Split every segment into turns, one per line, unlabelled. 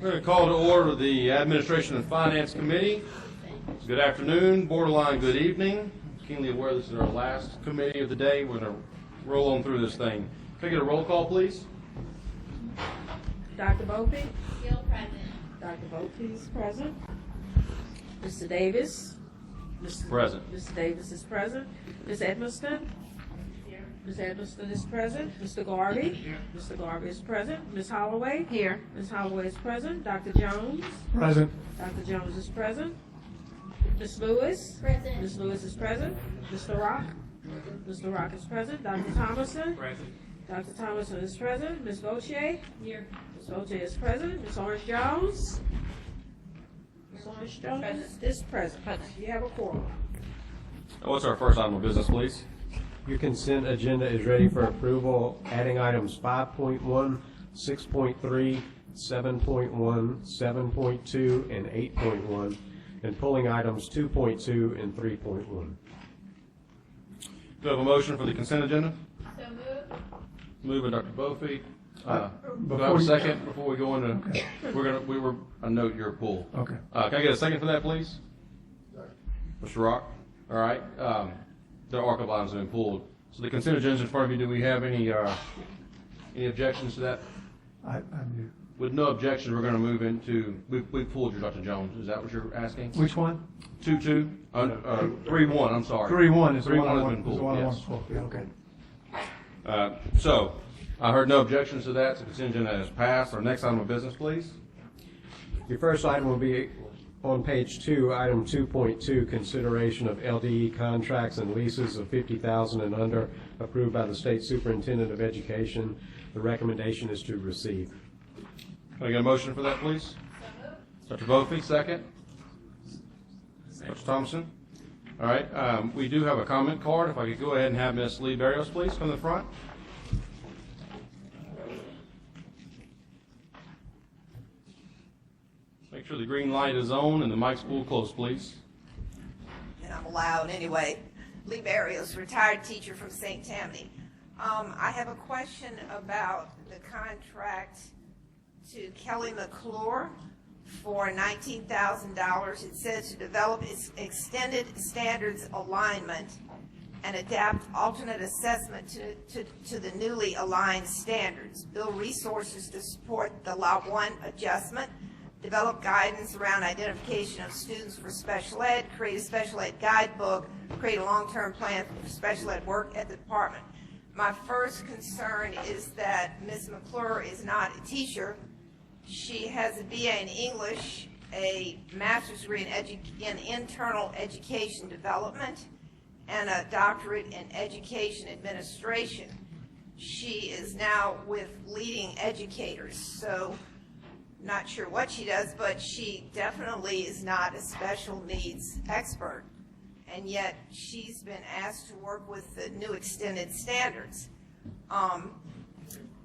We're going to call to order the Administration and Finance Committee. Good afternoon, borderline good evening. Keenly aware this is our last committee of the day. We're going to roll on through this thing. Can I get a roll call, please?
Dr. Bopey?
Still present.
Dr. Bopey is present. Mr. Davis?
Present.
Mr. Davis is present. Ms. Edmiston?
Here.
Ms. Edmiston is present. Mr. Garvey?
Here.
Mr. Garvey is present. Ms. Holloway?
Here.
Ms. Holloway is present. Dr. Jones?
Present.
Dr. Jones is present. Ms. Lewis?
Present.
Ms. Lewis is present. Mr. Rock? Mr. Rock is present. Dr. Thomason?
Present.
Dr. Thomason is present. Ms. Gauthier?
Here.
Ms. Gauthier is present. Ms. Orange Jones? Ms. Orange Jones
Present.
is present. You have a quorum.
What's our first item of business, please?
Your consent agenda is ready for approval, adding items 5.1, 6.3, 7.1, 7.2, and 8.1, and pulling items 2.2 and 3.1.
Do we have a motion for the consent agenda?
So moved.
Moved by Dr. Bopey. Do I
before
have a
you-
second before we go into? I note your pool.
Okay.
Can I get a second for that, please? Mr. Rock? All right. The archive items have been pulled. So the consent agenda is in front of you. Do we have any objections to that?
I do.
With no objections, we're going to move into, we've pulled your Dr. Jones. Is that what you're asking?
Which one?
2-2? 3-1, I'm sorry.
3.1 is the
3-1
one I
has
want.
been
Is the one I
pulled,
want
yes.
to pull. Yeah, okay.
So, I heard no objections to that, so consent agenda has passed. Our next item of business, please.
Your first item will be on page 2, item 2.2, consideration of LDE contracts and leases of $50,000 and under, approved by the State Superintendent of Education. The recommendation is to receive.
Can I get a motion for that, please? Dr. Bopey, second. Dr. Thompson. All right, we do have a comment card. If I could go ahead and have Ms. Lee Barrios, please, come to the front. Make sure the green light is on and the mic's pulled close, please.
And I'm loud anyway. Lee Barrios, retired teacher from St. Tammany. I have a question about the contract to Kelly McClure for $19,000. It says to develop its extended standards alignment and adapt alternate assessment to the newly aligned standards, build resources to support the Law 1 adjustment, develop guidance around identification of students for special ed, create a special ed guidebook, create a long-term plan for special ed work at the department. My first concern is that Ms. McClure is not a teacher. She has a BA in English, a master's degree in internal education development, and a doctorate in education administration. She is now with Leading Educators, so not sure what she does, but she definitely is not a special needs expert. And yet she's been asked to work with the new extended standards.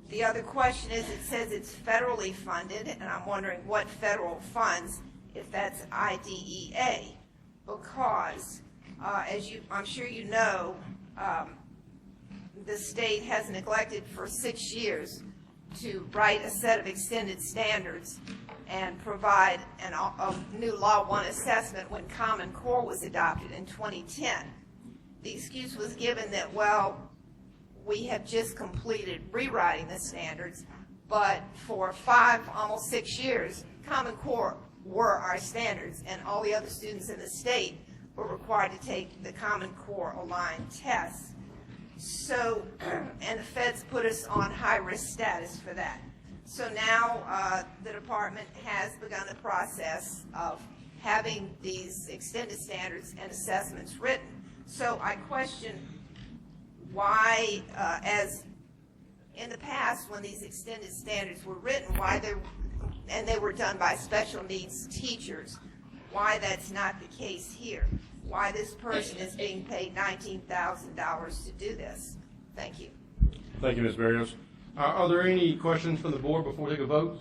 The other question is, it says it's federally funded, and I'm wondering what federal funds, if that's IDEA, because I'm sure you know, the state has neglected for 6 years to write a set of extended standards and provide a new Law 1 assessment when Common Core was adopted in 2010. The excuse was given that, well, we have just completed rewriting the standards, but for 5, almost 6 years, Common Core were our standards, and all the other students in the state were required to take the Common Core aligned tests. So, and the feds put us on high-risk status for that. So now the department has begun the process of having these extended standards and assessments written. So I question why, as in the past when these extended standards were written, and they were done by special needs teachers, why that's not the case here. Why this person is being paid $19,000 to do this. Thank you.
Thank you, Ms. Barrios. Are there any questions from the board before we take a vote?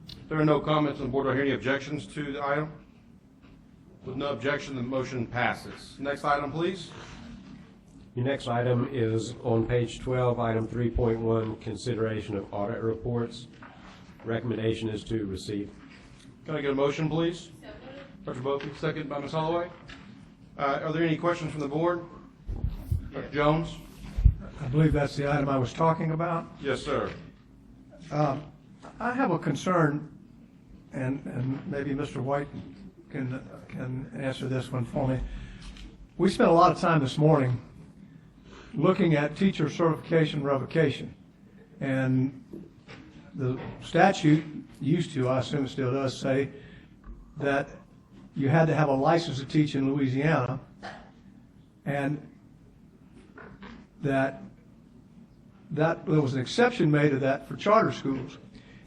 If there are no comments on the board, do I hear any objections to the item? With no objection, the motion passes. Next item, please.
Your next item is on page 12, item 3.1, consideration of audit reports. Recommendation is to receive.
Can I get a motion, please?
So moved.
Dr. Bopey, second by Ms. Holloway. Are there any questions from the board? Dr. Jones?
I believe that's the item I was talking about.
Yes, sir.
I have a concern, and maybe Mr. White can answer this one for me. We spent a lot of time this morning looking at teacher certification revocation. And the statute used to, I assume it still does, say that you had to have a license to teach in Louisiana, and that there was an exception made to that for charter schools.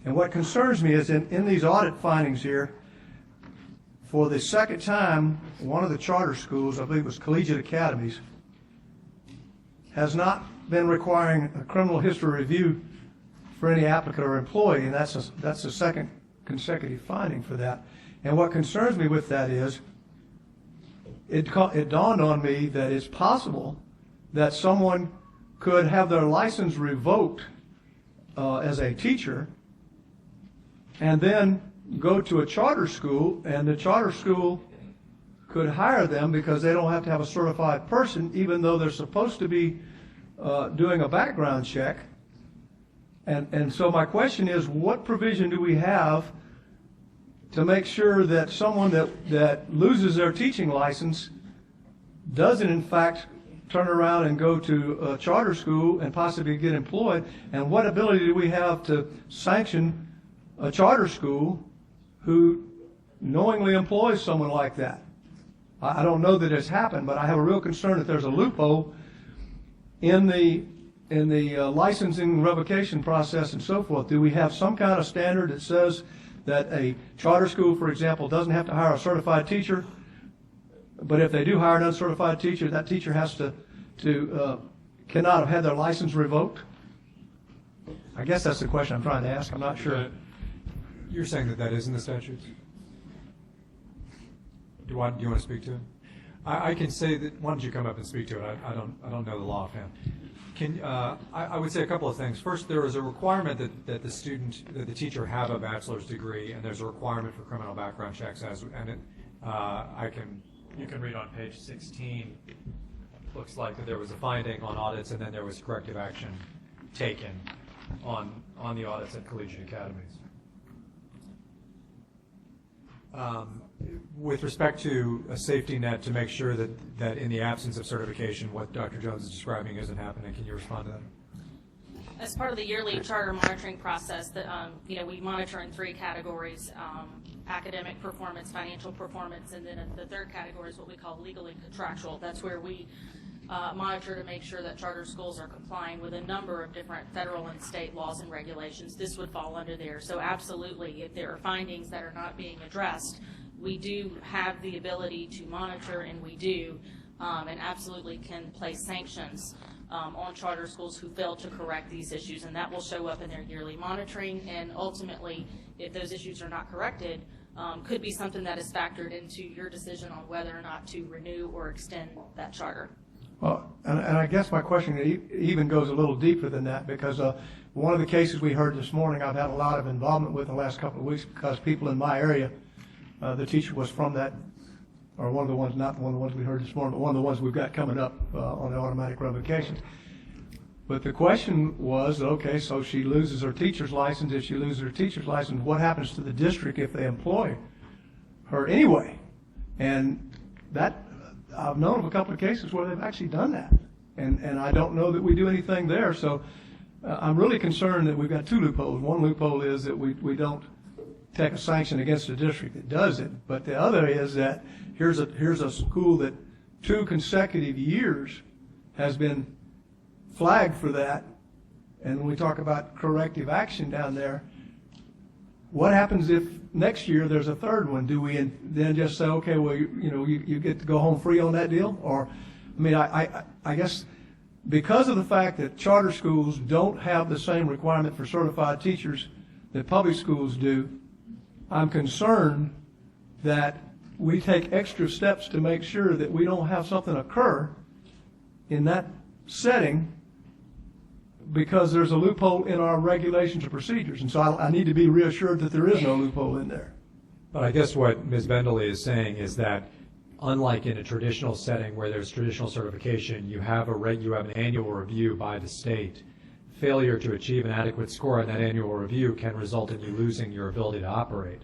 And what concerns me is in these audit findings here, for the second time, one of the charter schools, I believe it was Collegiate Academies, has not been requiring a criminal history review for any applicant or employee, and that's the second consecutive finding for that. And what concerns me with that is, it dawned on me that it's possible that someone could have their license revoked as a teacher and then go to a charter school, and the charter school could hire them because they don't have to have a certified person, even though they're supposed to be doing a background check. And so my question is, what provision do we have to make sure that someone that loses their teaching license doesn't in fact turn around and go to a charter school and possibly get employed? And what ability do we have to sanction a charter school who knowingly employs someone like that? I don't know that it's happened, but I have a real concern that there's a loophole in the licensing revocation process and so forth. Do we have some kind of standard that says that a charter school, for example, doesn't have to hire a certified teacher, but if they do hire an uncertified teacher, that teacher has to cannot have had their license revoked? I guess that's the question I'm trying to ask. I'm not sure.
You're saying that is in the statutes? Do you want to speak to it? I can say that. Why don't you come up and speak to it? I don't know the law offhand. I would say a couple of things. First, there is a requirement that the teacher have a bachelor's degree, and there's a requirement for criminal background checks. You can read on page 16. Looks like that there was a finding on audits, and then there was corrective action taken on the audits at collegiate academies. With respect to a safety net to make sure that in the absence of certification, what Dr. Jones is describing isn't happening, can you respond to that?
As part of the yearly charter monitoring process, that we monitor in three categories: academic performance, financial performance, and then the third category is what we call legal and contractual. That's where we monitor to make sure that charter schools are complying with a number of different federal and state laws and regulations. This would fall under there. So absolutely, if there are findings that are not being addressed, we do have the ability to monitor, and we do, and absolutely can place sanctions on charter schools who fail to correct these issues, and that will show up in their yearly monitoring. And ultimately, if those issues are not corrected, could be something that is factored into your decision on whether or not to renew or extend that charter.
Well, and I guess my question even goes a little deeper than that, because one of the cases we heard this morning I've had a lot of involvement with in the last couple of weeks, because people in my area, the teacher was from that, or one of the ones, not one of the ones we heard this morning, but one of the ones we've got coming up on the automatic revocation. But the question was, okay, so she loses her teacher's license. If she loses her teacher's license, what happens to the district if they employ her anyway? And that, I've known of a couple of cases where they've actually done that. And I don't know that we do anything there. So I'm really concerned that we've got two loopholes. One loophole is that we don't take a sanction against the district that does it. But the other is that here's a school that 2 consecutive years has been flagged for that. And when we talk about corrective action down there, what happens if next year there's a third one? Do we then just say, okay, well, you get to go home free on that deal? Or, I mean, I guess because of the fact that charter schools don't have the same requirement for certified teachers that public schools do, I'm concerned that we take extra steps to make sure that we don't have something occur in that setting because there's a loophole in our regulations and procedures. And so I need to be reassured that there is no loophole in there.
But I guess what Ms. Bendeley is saying is that unlike in a traditional setting where there's traditional certification, you have an annual review by the state. Failure to achieve an adequate score on that annual review can result in you losing your ability to operate.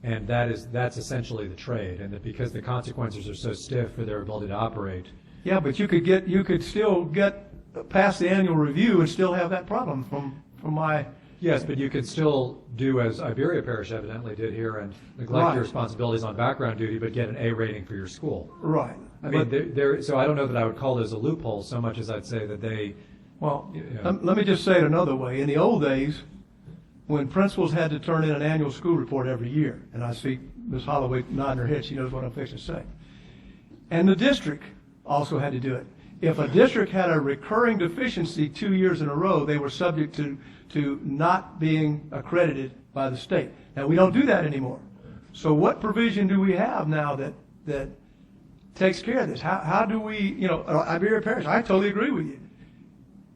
And that's essentially the trade, and that because the consequences are so stiff for their ability to operate.
Yeah, but you could still get past the annual review and still have that problem from my.
Yes, but you could still do as Iberia Parish evidently did here and neglect your responsibilities on background duty, but get an A rating for your school.
Right.
I mean, so I don't know that I would call those a loophole so much as I'd say that they.
Well, let me just say it another way. In the old days, when principals had to turn in an annual school report every year, and I see Ms. Holloway nodding her head, she knows what I'm fixing to say. And the district also had to do it. If a district had a recurring deficiency 2 years in a row, they were subject to not being accredited by the state. Now, we don't do that anymore. So what provision do we have now that takes care of this? How do we, Iberia Parish, I totally agree with you.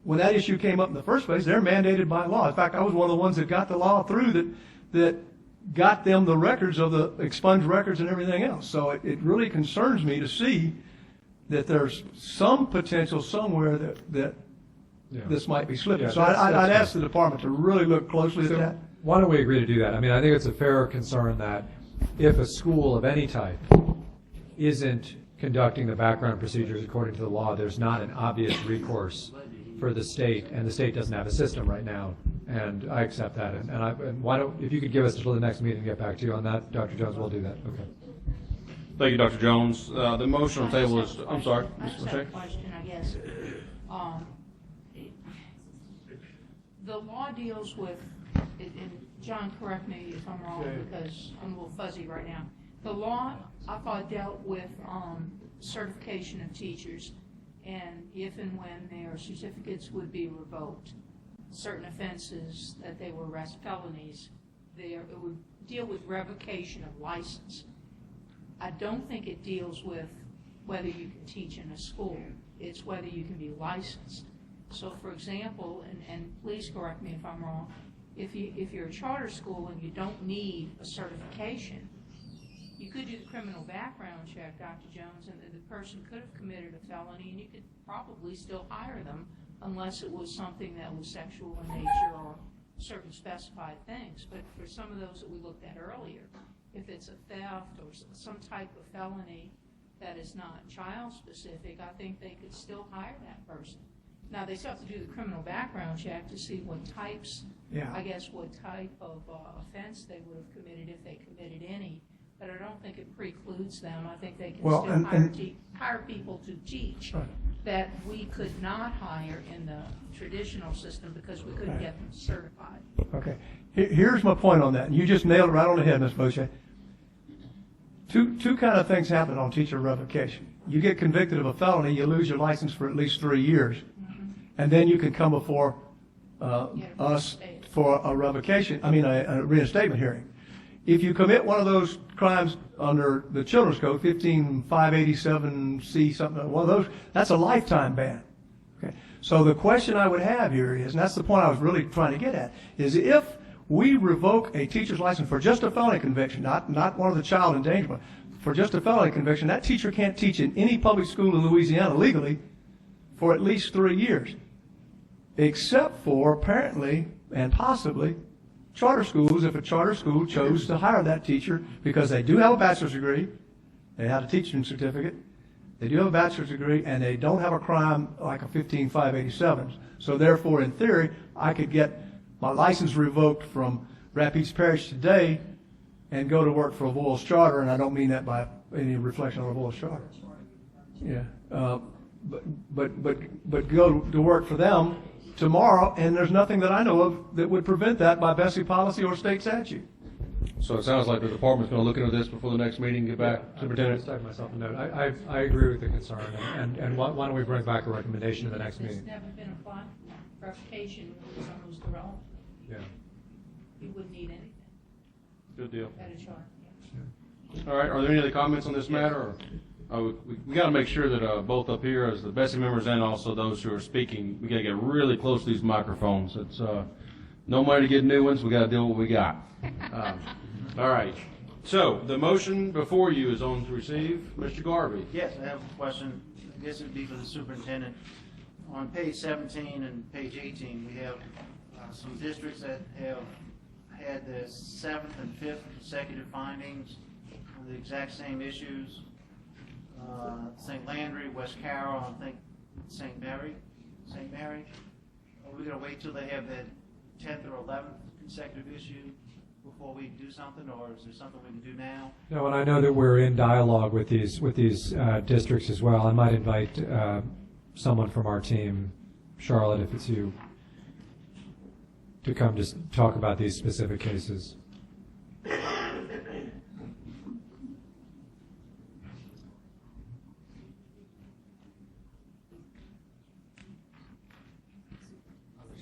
When that issue came up in the first place, they're mandated by law. In fact, I was one of the ones that got the law through that got them the records of the expunged records and everything else. So it really concerns me to see that there's some potential somewhere that this might be slipping. So I'd ask the department to really look closely at that.
Why don't we agree to do that? I mean, I think it's a fair concern that if a school of any type isn't conducting the background procedures according to the law, there's not an obvious recourse for the state, and the state doesn't have a system right now, and I accept that. And why don't, if you could give us until the next meeting and get back to you on that, Dr. Jones, we'll do that. Okay.
Thank you, Dr. Jones. The motion on the table is, I'm sorry,
I
Ms.
just have a
Lachey.
question, I guess. The law deals with, and John, correct me if I'm wrong, because I'm a little fuzzy right now. The law, I thought, dealt with certification of teachers, and if and when their certificates would be revoked, certain offenses that they were felonies, it would deal with revocation of license. I don't think it deals with whether you can teach in a school. It's whether you can be licensed. So, for example, and please correct me if I'm wrong, if you're a charter school and you don't need a certification, you could do the criminal background check, Dr. Jones, and the person could have committed a felony, and you could probably still hire them unless it was something that was sexual in nature or certain specified things. But for some of those that we looked at earlier, if it's a theft or some type of felony that is not child-specific, I think they could still hire that person. Now, they still have to do the criminal background check to see what types, I guess, what type of offense they would have committed if they committed any. But I don't think it precludes them. I think they can still hire people to teach that we could not hire in the traditional system because we couldn't get them certified.
Okay. Here's my point on that. And you just nailed it right on the head, Ms. Boche. Two kind of things happen on teacher revocation. You get convicted of a felony, you lose your license for at least 3 years. And then you can come before us for a a reinstatement hearing. If you commit one of those crimes under the Children's Code, 15587C, something, one of those, that's a lifetime ban. Okay. So the question I would have here is, and that's the point I was really trying to get at, is if we revoke a teacher's license for just a felony conviction, not one of the child endangerment, for just a felony conviction, that teacher can't teach in any public school in Louisiana legally for at least 3 years, except for apparently and possibly charter schools, if a charter school chose to hire that teacher because they do have a bachelor's degree, they have a teaching certificate, they do have a bachelor's degree, and they don't have a crime like a 15587. So therefore, in theory, I could get my license revoked from Rapides Parish today and go to work for a Voyles Charter, and I don't mean that by any reflection on a Voyles Charter. Yeah, but go to work for them tomorrow, and there's nothing that I know of that would prevent that by BESE policy or state statute.
So it sounds like the department's going to look into this before the next meeting, get back, Superintendent.
I'll type myself a note. I agree with the concern, and why don't we bring back a recommendation in the next meeting?
It's never been applied. Revocation was almost irrelevant.
Yeah.
You wouldn't need anything
Good deal.
at a charter.
All right, are there any other comments on this matter? Or? we got to make sure that both up here, as the BESE members and also those who are speaking, we got to get really close to these microphones. It's no money to get new ones. We got to deal with what we got. All right. So the motion before you is on to receive. Mr. Garvey.
Yes, I have a question. I guess it'd be for the superintendent. On page 17 and page 18, we have some districts that have had the 7th and 5th consecutive findings on the exact same issues. St. Landry, West Carroll, I think St. Mary. Are we going to wait till they have that 10th or 11th consecutive issue before we do something, or is there something we can do now?
No, and I know that we're in dialogue with these districts as well. I might invite someone from our team, Charlotte, if it's you, to come just talk about these specific cases.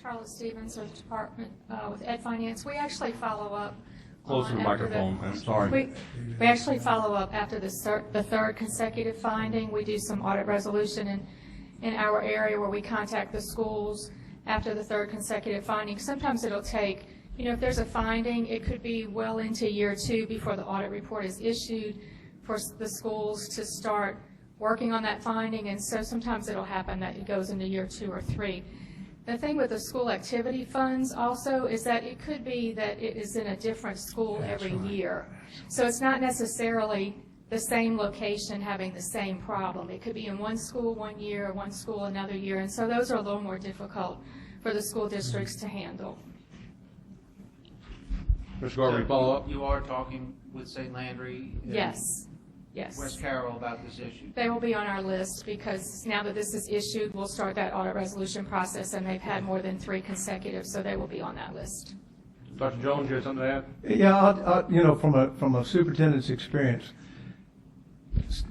Charlotte Stevens with Department with Ed Finance. We actually follow up.
Closer to the microphone. I'm sorry.
We actually follow up after the third consecutive finding. We do some audit resolution in our area where we contact the schools after the third consecutive finding. Sometimes it'll take, if there's a finding, it could be well into year 2 before the audit report is issued for the schools to start working on that finding. And so sometimes it'll happen that it goes into year 2 or 3. The thing with the school activity funds also is that it could be that it is in a different school every year. So it's not necessarily the same location having the same problem. It could be in one school one year, one school another year, and so those are a little more difficult for the school districts to handle.
Mr. Garvey, follow up?
You are talking with St. Landry and
Yes.
West Carroll about this issue?
They will be on our list because now that this is issued, we'll start that audit resolution process, and they've had more than 3 consecutive, so they will be on that list.
Dr. Jones, you have something to add?
Yeah, from a superintendent's experience,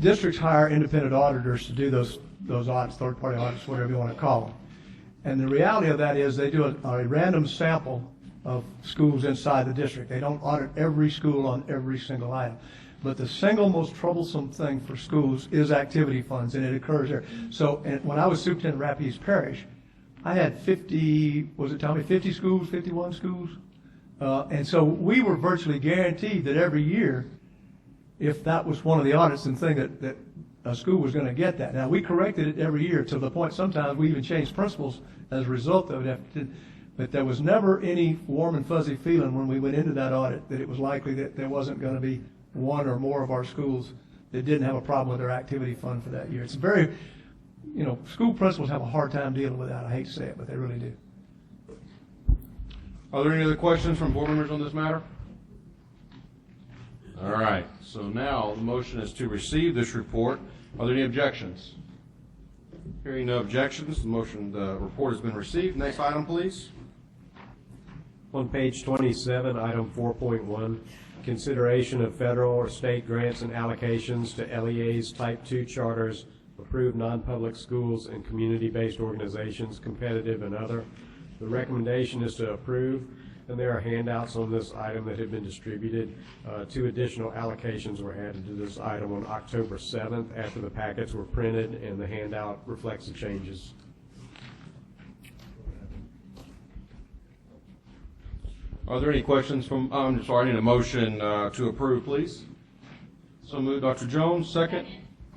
districts hire independent auditors to do those audits, third-party audits, whatever you want to call them. And the reality of that is they do a random sample of schools inside the district. They don't audit every school on every single item. But the single most troublesome thing for schools is activity funds, and it occurs there. So when I was superintendent of Rapides Parish, I had 50 schools, 51 schools? And so we were virtually guaranteed that every year, if that was one of the audits and thing that a school was going to get that. Now, we corrected it every year to the point sometimes we even changed principles as a result of it. But there was never any warm and fuzzy feeling when we went into that audit that it was likely that there wasn't going to be one or more of our schools that didn't have a problem with their activity fund for that year. It's very, school principals have a hard time dealing with that. I hate to say it, but they really do.
Are there any other questions from board members on this matter? All right. So now the motion is to receive this report. Are there any objections? Hearing no objections, the report has been received. Next item, please.
On page 27, item 4.1, consideration of federal or state grants and allocations to LEAs, Type 2 charters, approved non-public schools, and community-based organizations, competitive and other. The recommendation is to approve, and there are handouts on this item that have been distributed. 2 additional allocations were added to this item on October 7th after the packets were printed, and the handout reflects the changes.
Are there any questions from, I need a motion to approve, please. So moved, Dr. Jones, second.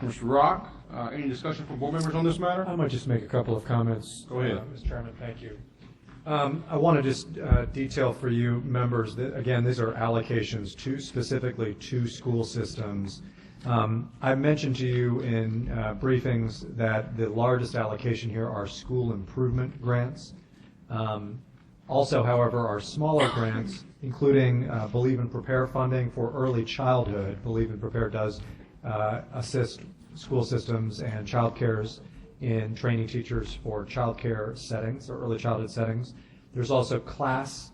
Mr. Rock, any discussion from board members on this matter?
I might just make a couple of comments.
Go ahead.
Mr. Chairman, thank you. I want to just detail for you members that, again, these are allocations specifically to school systems. I mentioned to you in briefings that the largest allocation here are school improvement grants. Also, however, are smaller grants, including Believe and Prepare funding for early childhood. Believe and Prepare does assist school systems and child cares in training teachers for child care settings or early childhood settings. There's also class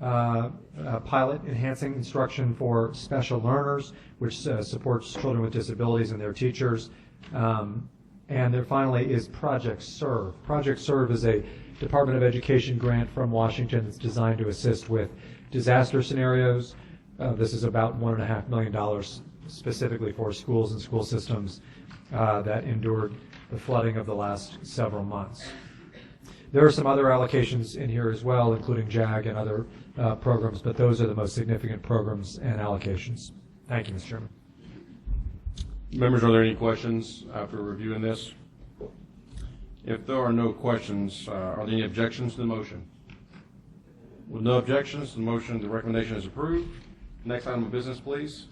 pilot enhancing instruction for special learners, which supports children with disabilities and their teachers. And there finally is Project SERVE. Project SERVE is a Department of Education grant from Washington that's designed to assist with disaster scenarios. This is about $1.5 million specifically for schools and school systems that endured the flooding of the last several months. There are some other allocations in here as well, including JAG and other programs, but those are the most significant programs and allocations. Thank you, Mr. Chairman.
Members, are there any questions after reviewing this? If there are no questions, are there any objections to the motion? With no objections, the recommendation is approved. Next item of business, please.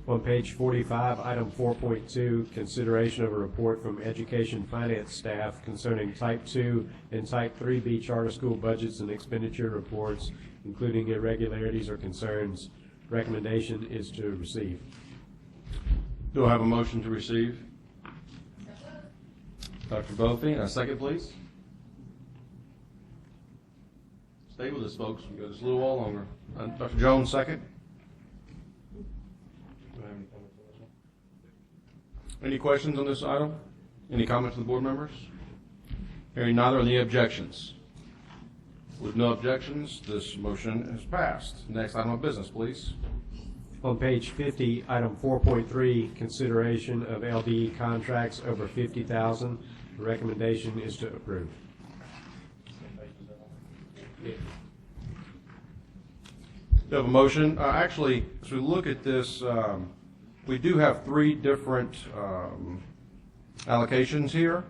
On page 45, item 4.2, consideration of a report from education finance staff concerning type 2 and type 3B charter school budgets and expenditure reports, including irregularities or concerns. Recommendation is to receive.
Do I have a motion to receive? Dr. Bophy, a second, please. Stay with us, folks. We've got this a little while longer. Dr. Jones, second. Any questions on this item? Any comments from the board members? Hearing neither, any objections? With no objections, this motion is passed. Next item of business, please.
On page 50, item 4.3, consideration of LDE contracts over $50,000. The recommendation is to approve.
We have a motion. Actually, as we look at this, we do have three different allocations here.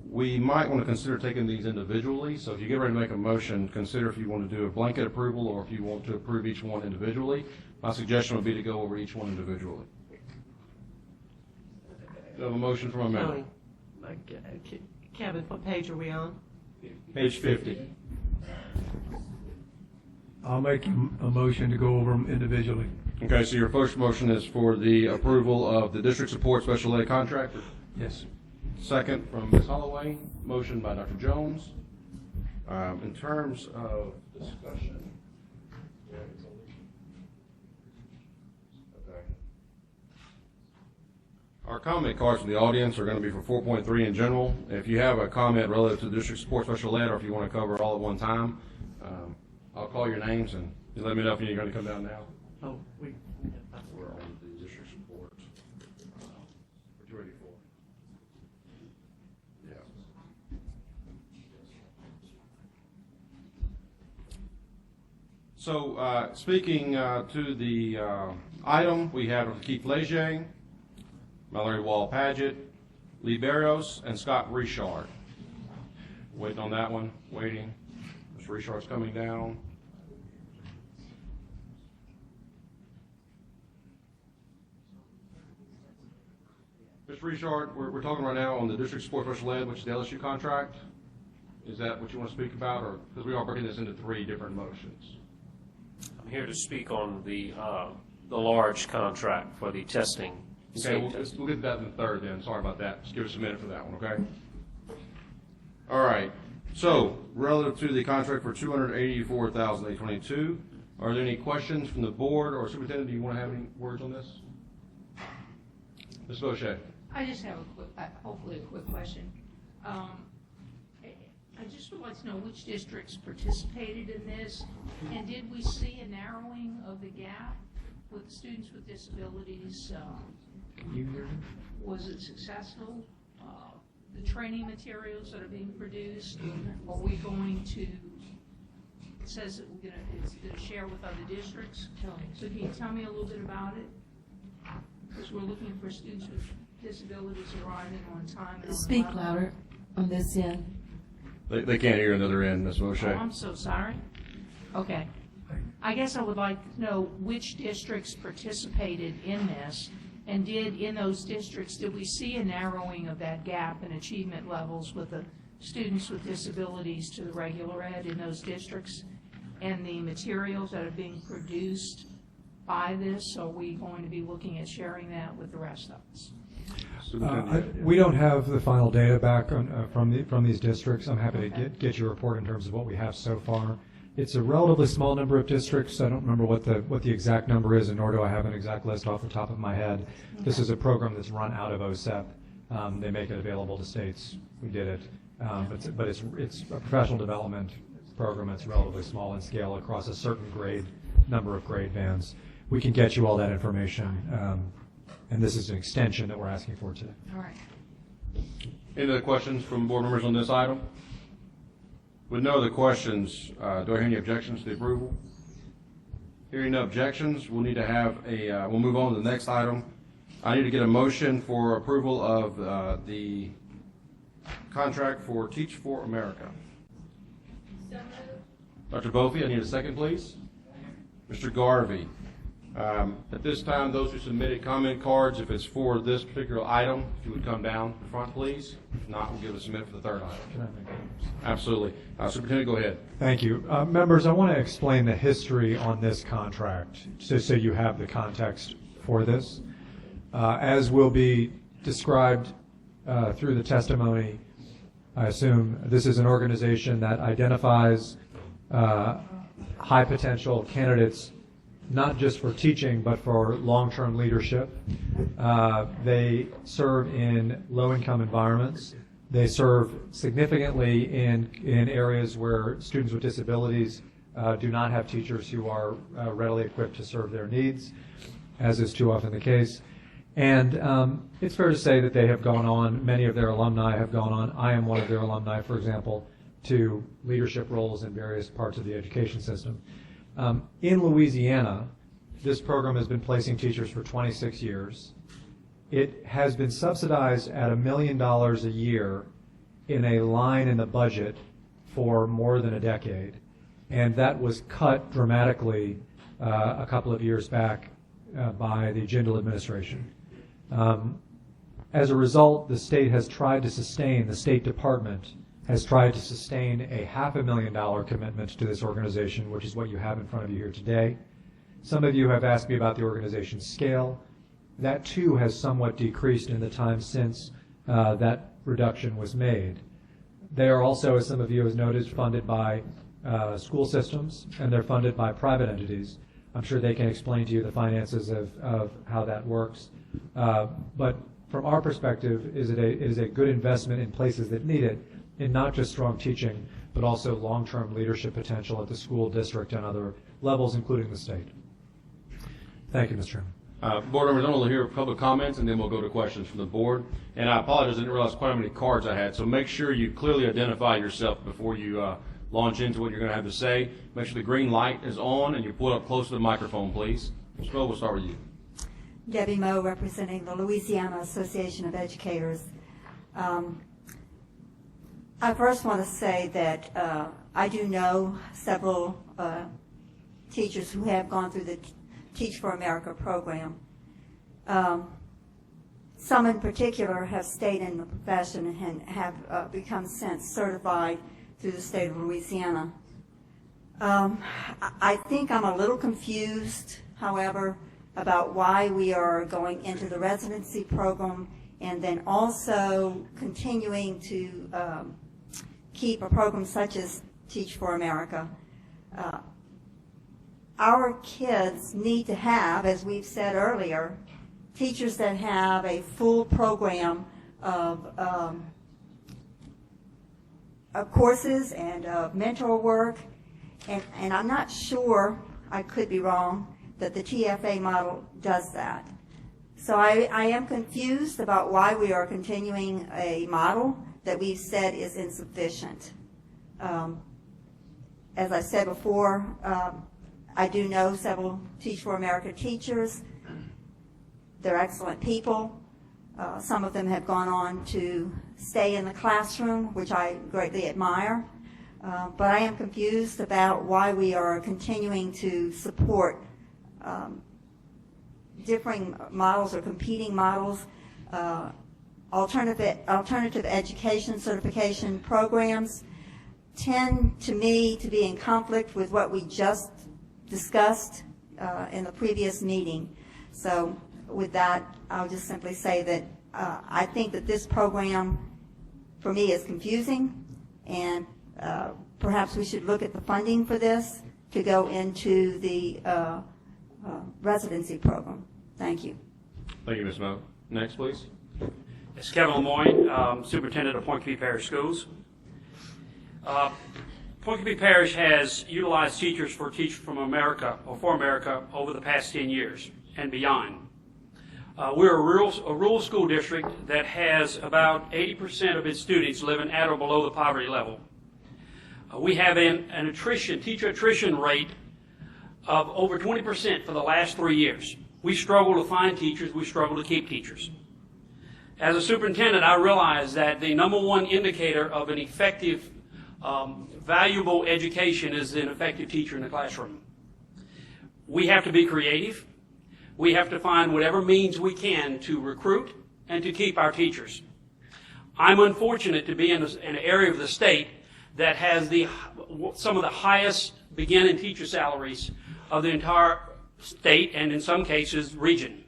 We might want to consider taking these individually. So if you get ready to make a motion, consider if you want to do a blanket approval or if you want to approve each one individually. My suggestion would be to go over each one individually. We have a motion from a member.
Kevin, what page are we on?
Page 50.
I'll make a motion to go over them individually.
Okay, so your first motion is for the approval of the district support special ed contract.
Yes.
Second from Ms. Holloway, motion by Dr. Jones. In terms of discussion. Okay. Our comment cards from the audience are going to be for 4.3 in general. If you have a comment relative to the district support special ed or if you want to cover it all at one time, I'll call your names and you let me know if you're going to come down now.
Oh,
We're on the district support. What you ready for? Yeah. So, speaking to the item, we have Keith Leger, Mallory Wall-Padgett, Lee Barrios, and Scott Richard. Waiting on that one, waiting. Mr. Richard's coming down. Mr. Richard, we're talking right now on the district support special ed, which is the LSU contract. Is that what you want to speak about, or because we are breaking this into three different motions?
I'm here to speak on the large contract for the testing.
Okay, we'll get to that in the third then. Sorry about that. Just give us a minute for that one, okay? All right. So, relative to the contract for $284,822, are there any questions from the board or superintendent? Do you want to have any words on this? Ms. Bochet.
I just have a quick, hopefully a quick question. I just would like to know which districts participated in this, and did we see a narrowing of the gap with students with disabilities? Was it successful? The training materials that are being produced, are we going to, it says that it's going to share with other districts. So can you tell me a little bit about it? Because we're looking for students with disabilities arriving on time. And on
Speak
level.
louder on this end.
They can't hear another end, Ms. Bochet.
Oh, I'm so sorry. Okay. I guess I would like to know which districts participated in this, and in those districts, did we see a narrowing of that gap in achievement levels with the students with disabilities to the regular ed in those districts? And the materials that are being produced by this, are we going to be looking at sharing that with the rest of us?
We don't have the final data back on, from these districts. I'm happy to get your report in terms of what we have so far. It's a relatively small number of districts. I don't remember what the exact number is, and nor do I have an exact list off the top of my head. Okay. This is a program that's run out of OSEP. They make it available to states. We did it, but it's a professional development program. It's relatively small in scale across a certain number of grade bands. We can get you all that information and this is an extension that we're asking for today.
All right.
Any other questions from board members on this item? With no other questions, do I hear any objections to the approval? Hearing no objections, we'll need to have we'll move on to the next item. I need to get a motion for approval of the contract for Teach for America.
So moved.
Dr. Bofi, I need a second, please. Mr. Garvey. At this time, those who submitted comment cards, if it's for this particular item, if you would come down the front, please. If not, we'll give it a submit for the third item.
Can I make that?
Absolutely. Superintendent, go ahead.
Thank you. Members, I want to explain the history on this contract, so you have the context for this. As will be described through the testimony, I assume this is an organization that identifies high potential candidates, not just for teaching, but for long-term leadership. They serve in low-income environments. They serve significantly in areas where students with disabilities do not have teachers who are readily equipped to serve their needs, as is too often the case. And it's fair to say that they have gone on, many of their alumni have gone on, I am one of their alumni, for example, to leadership roles in various parts of the education system. In Louisiana, this program has been placing teachers for 26 years. It has been subsidized at $1 million a year in a line in the budget for more than a decade. And that was cut dramatically a couple of years back by the Jindal administration. As a result, the state has tried to sustain, the State Department has tried to sustain a $500,000 commitment to this organization, which is what you have in front of you here today. Some of you have asked me about the organization's scale. That too has somewhat decreased in the time since that reduction was made. They are also, as some of you have noted, funded by school systems, and they're funded by private entities. I'm sure they can explain to you the finances of how that works. But from our perspective, it is a good investment in places that need it, in not just strong teaching, but also long-term leadership potential at the school district and other levels, including the state. Thank you, Mr. Chairman.
Board members, I'm going to hear public comments, and then we'll go to questions from the board. And I apologize, I didn't realize quite how many cards I had, so make sure you clearly identify yourself before you launch into what you're going to have to say. Make sure the green light is on, and you pull it up close to the microphone, please. Ms. Moe, we'll start with you.
Debbie Moe, representing the Louisiana Association of Educators. I first want to say that I do know several teachers who have gone through the Teach for America program. Some in particular have stayed in the profession and have become since certified through the state of Louisiana. I think I'm a little confused, however, about why we are going into the residency program and then also continuing to keep a program such as Teach for America. Our kids need to have, as we've said earlier, teachers that have a full program of courses and of mentor work, and I'm not sure, I could be wrong, that the TFA model does that. So I am confused about why we are continuing a model that we've said is insufficient. As I said before, I do know several Teach for America teachers. They're excellent people. Some of them have gone on to stay in the classroom, which I greatly admire. But I am confused about why we are continuing to support differing models or competing models, alternative education certification programs tend to me to be in conflict with what we just discussed in the previous meeting. So with that, I'll just simply say that I think that this program for me is confusing, and perhaps we should look at the funding for this to go into the residency program. Thank you.
Thank you, Ms. Moe. Next, please.
It's Kevin Lemoyne, Superintendent of Point Covey Parish Schools. Point Covey Parish has utilized teachers for Teach from America, or for America, over the past 10 years and beyond. We're a rural school district that has about 80% of its students living at or below the poverty level. We have an teacher attrition rate of over 20% for the last 3 years. We struggle to find teachers. We struggle to keep teachers. As a superintendent, I realize that the number one indicator of an effective, valuable education is an effective teacher in the classroom. We have to be creative. We have to find whatever means we can to recruit and to keep our teachers. I'm unfortunate to be in an area of the state that has some of the highest beginning teacher salaries of the entire state and in some cases region.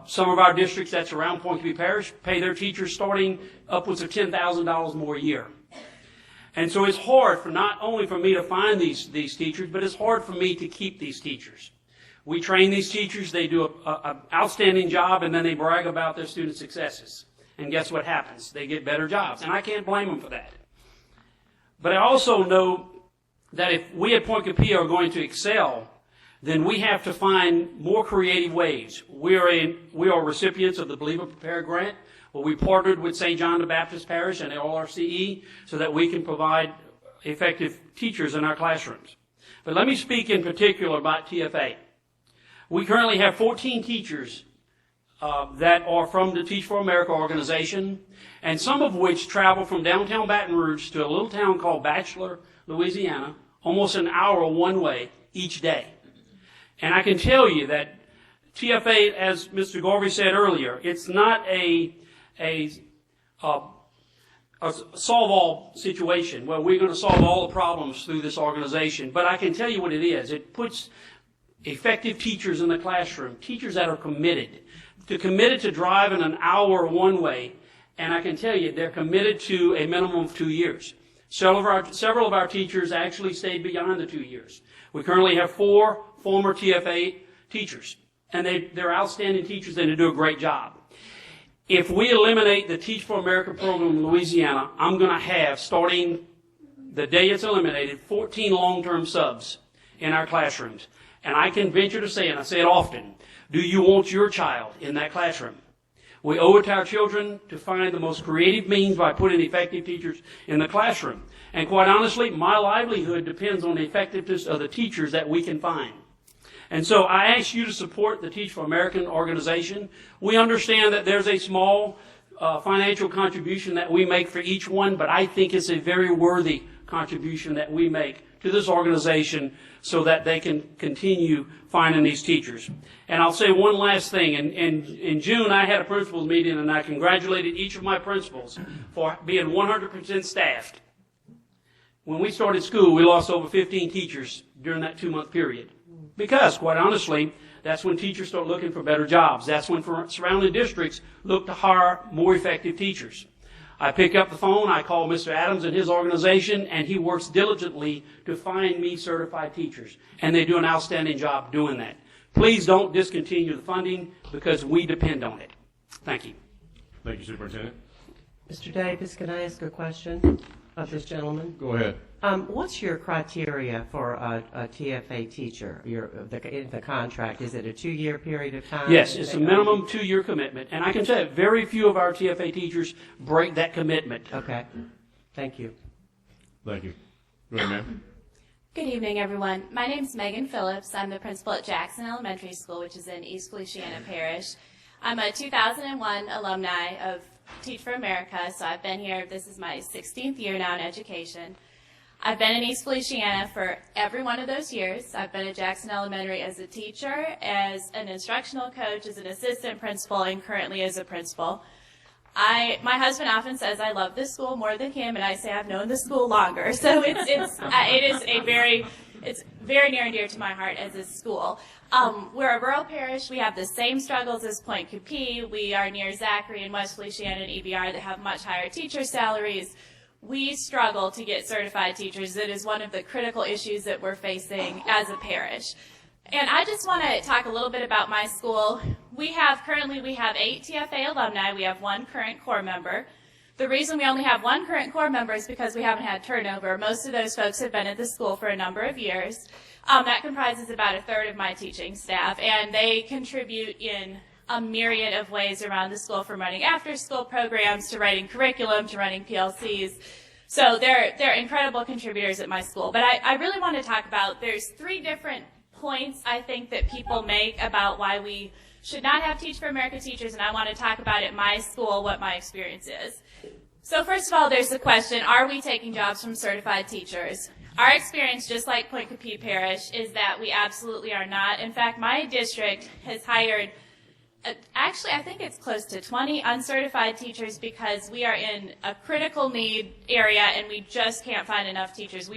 Some of our districts that surround Point Coupee Parish pay their teachers starting upwards of $10,000 more a year. And so it's hard not only for me to find these teachers, but it's hard for me to keep these teachers. We train these teachers, they do an outstanding job, and then they brag about their student successes. And guess what happens? They get better jobs, and I can't blame them for that. But I also know that if we at Point Coupee are going to excel, then we have to find more creative ways. We are recipients of the Believe and Prepare grant, where we partnered with St. John the Baptist Parish and the LRCE so that we can provide effective teachers in our classrooms. But let me speak in particular about TFA. We currently have 14 teachers that are from the Teach for America organization, and some of which travel from downtown Baton Rouge to a little town called Bachelor, Louisiana, almost an hour one way each day. And I can tell you that TFA, as Mr. Garvey said earlier, it's not a solve-all situation where we're going to solve all the problems through this organization. But I can tell you what it is. It puts effective teachers in the classroom, teachers that are committed to driving an hour one way. And I can tell you they're committed to a minimum of 2 years. Several of our teachers actually stayed beyond the 2 years. We currently have 4 former TFA teachers, and they're outstanding teachers and they do a great job. If we eliminate the Teach for America program in Louisiana, I'm going to have, starting the day it's eliminated, 14 long-term subs in our classrooms. And I can venture to say, and I say it often, do you want your child in that classroom? We owe it to our children to find the most creative means by putting effective teachers in the classroom. And quite honestly, my livelihood depends on the effectiveness of the teachers that we can find. And so I ask you to support the Teach for American organization. We understand that there's a small financial contribution that we make for each one, but I think it's a very worthy contribution that we make to this organization so that they can continue finding these teachers. And I'll say one last thing. In June, I had a principals meeting, and I congratulated each of my principals for being 100% staffed. When we started school, we lost over 15 teachers during that 2-month period. Because, quite honestly, that's when teachers start looking for better jobs. That's when surrounding districts look to hire more effective teachers. I pick up the phone, I call Mr. Adams and his organization, and he works diligently to find me certified teachers. And they do an outstanding job doing that. Please don't discontinue the funding because we depend on it. Thank you.
Thank you, Superintendent.
Mr. Davis, can I ask a question of this gentleman?
Go ahead.
What's your criteria for a TFA teacher, the contract? Is it a 2-year period of time?
Yes, it's a minimum 2-year commitment. And I can tell you, very few of our TFA teachers break that commitment.
Okay. Thank you.
Thank you. Go ahead, ma'am.
Good evening, everyone. My name is Megan Phillips. I'm the principal at Jackson Elementary School, which is in East Feliciana Parish. I'm a 2001 alumni of Teach for America, so I've been here. This is my 16th year now in education. I've been in East Feliciana for every one of those years. I've been at Jackson Elementary as a teacher, as an instructional coach, as an assistant principal, and currently as a principal. My husband often says I love this school more than him, and I say I've known the school longer. So it's very near and dear to my heart as a school. We're a rural parish. We have the same struggles as Point Coupee. We are near Zachary and West Feliciana and EBR that have much higher teacher salaries. We struggle to get certified teachers. It is one of the critical issues that we're facing as a parish. And I just want to talk a little bit about my school. Currently we have 8 TFA alumni. We have 1 current corps member. The reason we only have 1 current corps member is because we haven't had turnover. Most of those folks have been at the school for a number of years. That comprises about 1/3 of my teaching staff, and they contribute in a myriad of ways around the school, from running after-school programs to writing curriculum to running PLCs. So they're incredible contributors at my school. But I really want to talk about, there's 3 different points I think that people make about why we should not have Teach for America teachers, and I want to talk about at my school what my experience is. So first of all, there's the question, are we taking jobs from certified teachers? Our experience, just like Point Coupee Parish, is that we absolutely are not. In fact, my district has hired, actually I think it's close to 20 uncertified teachers because we are in a critical need area and we just can't find enough teachers.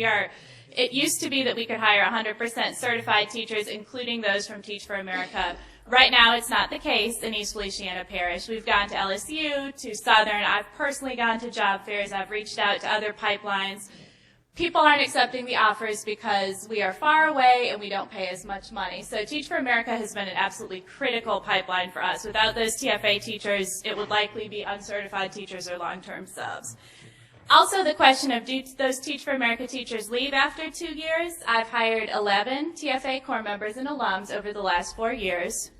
It used to be that we could hire 100% certified teachers, including those from Teach for America. Right now, it's not the case in East Louisiana Parish. We've gone to LSU, to Southern. I've personally gone to job fairs. I've reached out to other pipelines. People aren't accepting the offers because we are far away and we don't pay as much money. So Teach for America has been an absolutely critical pipeline for us. Without those TFA teachers, it would likely be uncertified teachers or long-term subs. Also, the question of, do those Teach for America teachers leave after 2 years? I've hired 11 TFA corps members and alums over the last 4 years.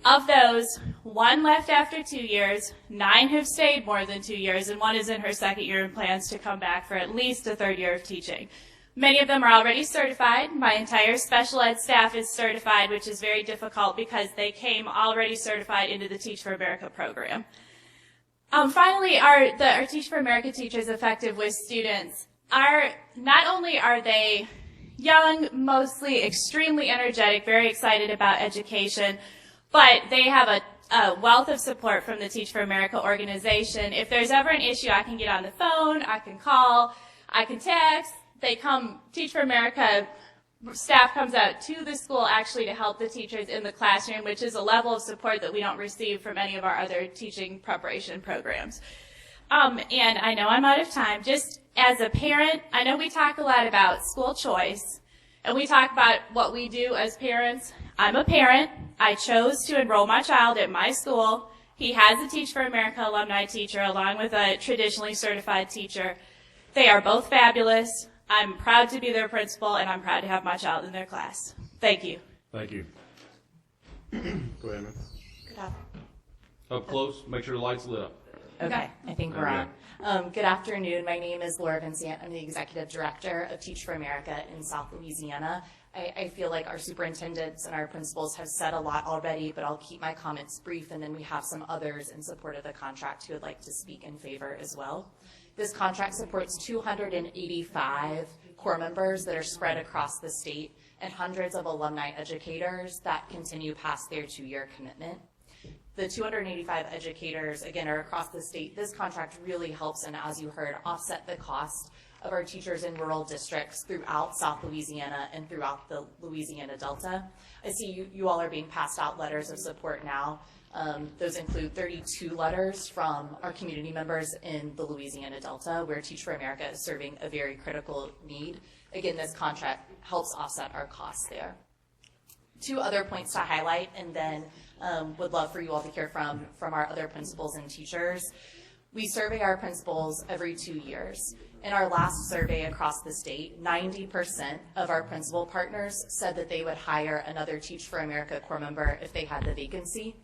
Of those, 1 left after 2 years, 9 have stayed more than 2 years, and 1 is in her 2nd year and plans to come back for at least a 3rd year of teaching. Many of them are already certified. My entire special ed staff is certified, which is very difficult because they came already certified into the Teach for America program. Finally, our Teach for America teachers effective with students not only are they young, mostly extremely energetic, very excited about education, but they have a wealth of support from the Teach for America organization. If there's ever an issue, I can get on the phone, I can call, I can text. Teach for America staff comes out to the school actually to help the teachers in the classroom, which is a level of support that we don't receive from any of our other teaching preparation programs. And I know I'm out of time. Just as a parent, I know we talk a lot about school choice, and we talk about what we do as parents. I'm a parent. I chose to enroll my child at my school. He has a Teach for America alumni teacher along with a traditionally certified teacher. They are both fabulous. I'm proud to be their principal, and I'm proud to have my child in their class. Thank you.
Thank you. Go ahead, man.
Good afternoon.
Up close, make sure the light's lit up.
Okay, I think we're on. Good afternoon. My name is Laura Vincent. I'm the Executive Director of Teach for America in South Louisiana. I feel like our superintendents and our principals have said a lot already, but I'll keep my comments brief, and then we have some others in support of the contract who would like to speak in favor as well. This contract supports 285 corps members that are spread across the state and hundreds of alumni educators that continue past their 2-year commitment. The 285 educators, again, are across the state. This contract really helps, and as you heard, offset the cost of our teachers in rural districts throughout South Louisiana and throughout the Louisiana Delta. I see you all are being passed out letters of support now. Those include 32 letters from our community members in the Louisiana Delta, where Teach for America is serving a very critical need. Again, this contract helps offset our costs there. 2 other points to highlight, and then would love for you all to hear from our other principals and teachers. We survey our principals every 2 years. In our last survey across the state, 90% of our principal partners said that they would hire another Teach for America corps member if they had the vacancy,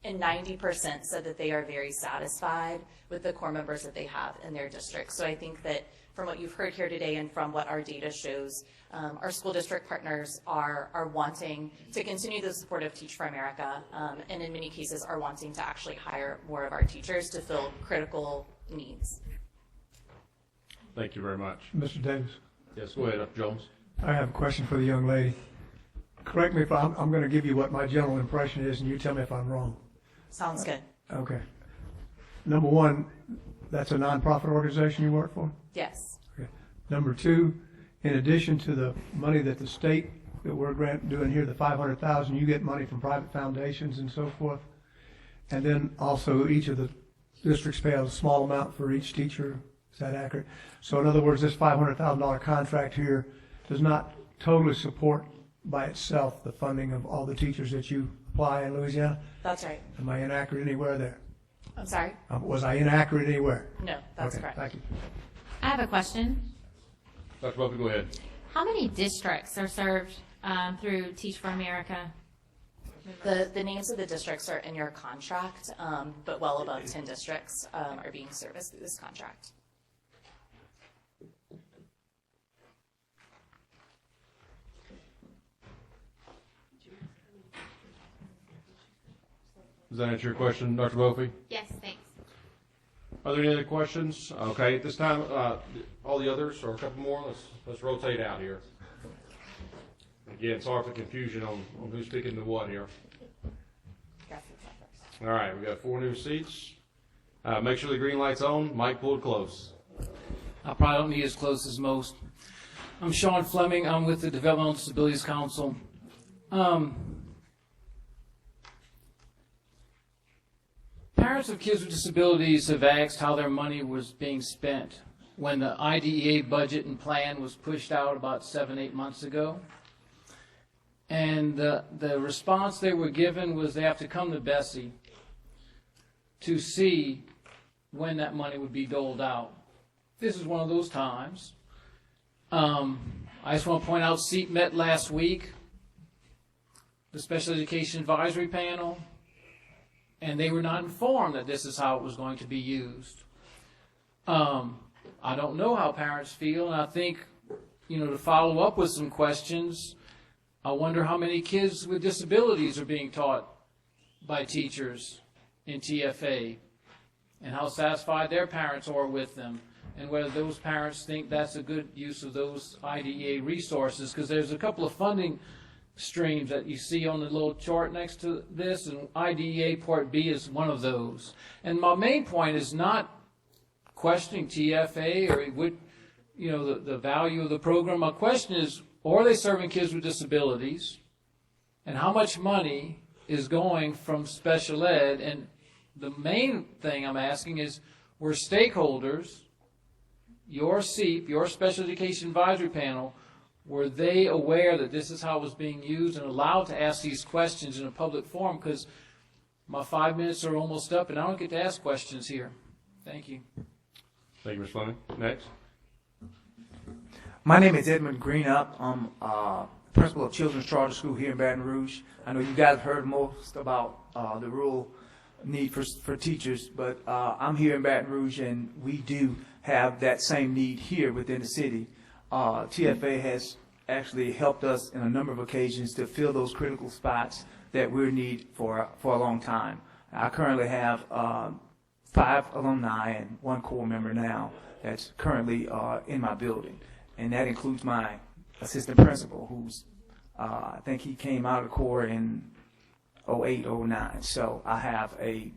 and 90% said that they are very satisfied with the corps members that they have in their district. So I think that from what you've heard here today and from what our data shows, our school district partners are wanting to continue the support of Teach for America, and in many cases are wanting to actually hire more of our teachers to fill critical needs.
Thank you very much.
Mr. Davis.
Yes, go ahead, Jones.
I have a question for the young lady. Correct me if I'm going to give you what my general impression is, and you tell me if I'm wrong.
Sounds good.
Okay. Number 1, that's a nonprofit organization you work for?
Yes.
Okay. Number 2, in addition to the money that the state that we're doing here, the $500,000, you get money from private foundations and so forth. And then also each of the districts pay a small amount for each teacher. Is that accurate? So in other words, this $500,000 contract here does not totally support by itself the funding of all the teachers that you apply in Louisiana?
That's right.
Am I inaccurate anywhere there?
I'm sorry?
Was I inaccurate anywhere?
No, that's
okay,
correct.
Thank you.
I have a question.
Dr. Buffy, go ahead.
How many districts are served through Teach for America?
The names of the districts are in your contract, but well above 10 districts are being serviced through this contract.
Does that answer your question, Dr. Bophy?
Yes, thanks.
Are there any other questions? Okay, at this time, all the others, or a couple more, let's rotate out here. Again, sorry for the confusion on who's speaking to what here. All right, we got 4 new seats. Make sure the green light's on. Mic pulled close.
I probably don't need as close as most. I'm Sean Fleming. I'm with the Developmental Disabilities Council. Parents of kids with disabilities have asked how their money was being spent when the IDEA budget and plan was pushed out about 7-8 months ago. And the response they were given was they have to come to BESE to see when that money would be doled out. This is one of those times. I just want to point out, SEAT met last week, the Special Education Advisory Panel, and they were not informed that this is how it was going to be used. I don't know how parents feel, and I think, to follow up with some questions, I wonder how many kids with disabilities are being taught by teachers in TFA, and how satisfied their parents are with them, and whether those parents think that's a good use of those IDEA resources, because there's a couple of funding streams that you see on the little chart next to this, and IDEA Part B is one of those. And my main point is not questioning TFA or what, the value of the program. My question is, are they serving kids with disabilities, and how much money is going from special ed? And the main thing I'm asking is, were stakeholders, your SEEP, your Special Education Advisory Panel, were they aware that this is how it was being used and allowed to ask these questions in a public forum? Because my 5 minutes are almost up, and I don't get to ask questions here. Thank you.
Thank you, Mr. Fleming. Next.
My name is Edmund Greenup. I'm principal of Children's Charter School here in Baton Rouge. I know you guys have heard most about the rural need for teachers, but I'm here in Baton Rouge, and we do have that same need here within the city. TFA has actually helped us in a number of occasions to fill those critical spots that we need for a long time. I currently have 5 alumni and 1 core member now that's currently in my building, and that includes my assistant principal, who's I think he came out of the Corps in 08, 09. So I have a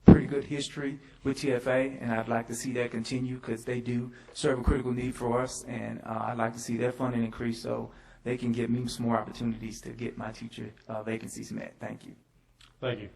pretty good history with TFA, and I'd like to see that continue because they do serve a critical need for us, and I'd like to see their funding increase so they can give me some more opportunities to get my teacher vacancies met. Thank you.
Thank you.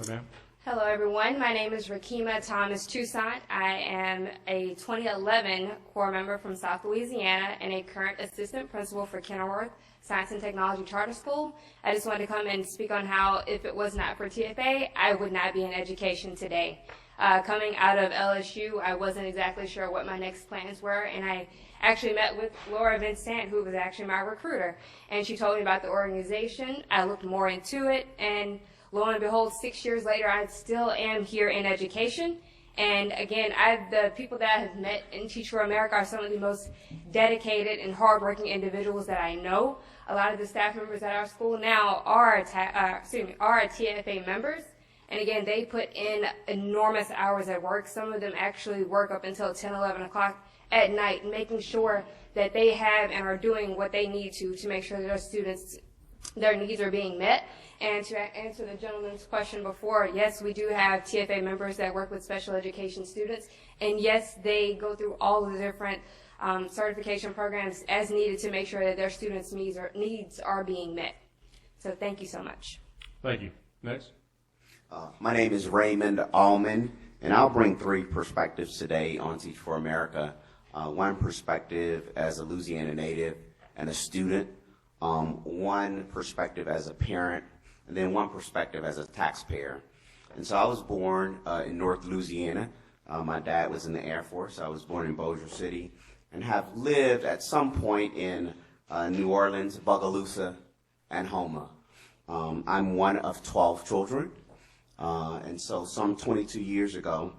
Ma'am.
Hello, everyone. My name is Rakima Thomas Toussaint. I am a 2011 Corps member from South Louisiana and a current assistant principal for Kenilworth Science and Technology Charter School. I just wanted to come and speak on how, if it was not for TFA, I would not be in education today. Coming out of LSU, I wasn't exactly sure what my next plans were, and I actually met with Laura Vincent, who was actually my recruiter, and she told me about the organization. I looked more into it, and lo and behold, 6 years later, I still am here in education. And again, the people that I have met in Teach for America are some of the most dedicated and hardworking individuals that I know. A lot of the staff members at our school now are TFA members. And again, they put in enormous hours at work. Some of them actually work up until 10, 11 o'clock at night, making sure that they have and are doing what they need to make sure that their students, their needs are being met. And to answer the gentleman's question before, yes, we do have TFA members that work with special education students. And yes, they go through all of the different certification programs as needed to make sure that their students' needs are being met. So thank you so much.
Thank you. Next.
My name is Raymond Allman, and I'll bring 3 perspectives today on Teach for America. One perspective as a Louisiana native and a student, one perspective as a parent, and then one perspective as a taxpayer. And so I was born in North Louisiana. My dad was in the Air Force. I was born in Bossier City and have lived at some point in New Orleans, Bogalusa, and Houma. I'm one of 12 children, and so some 22 years ago,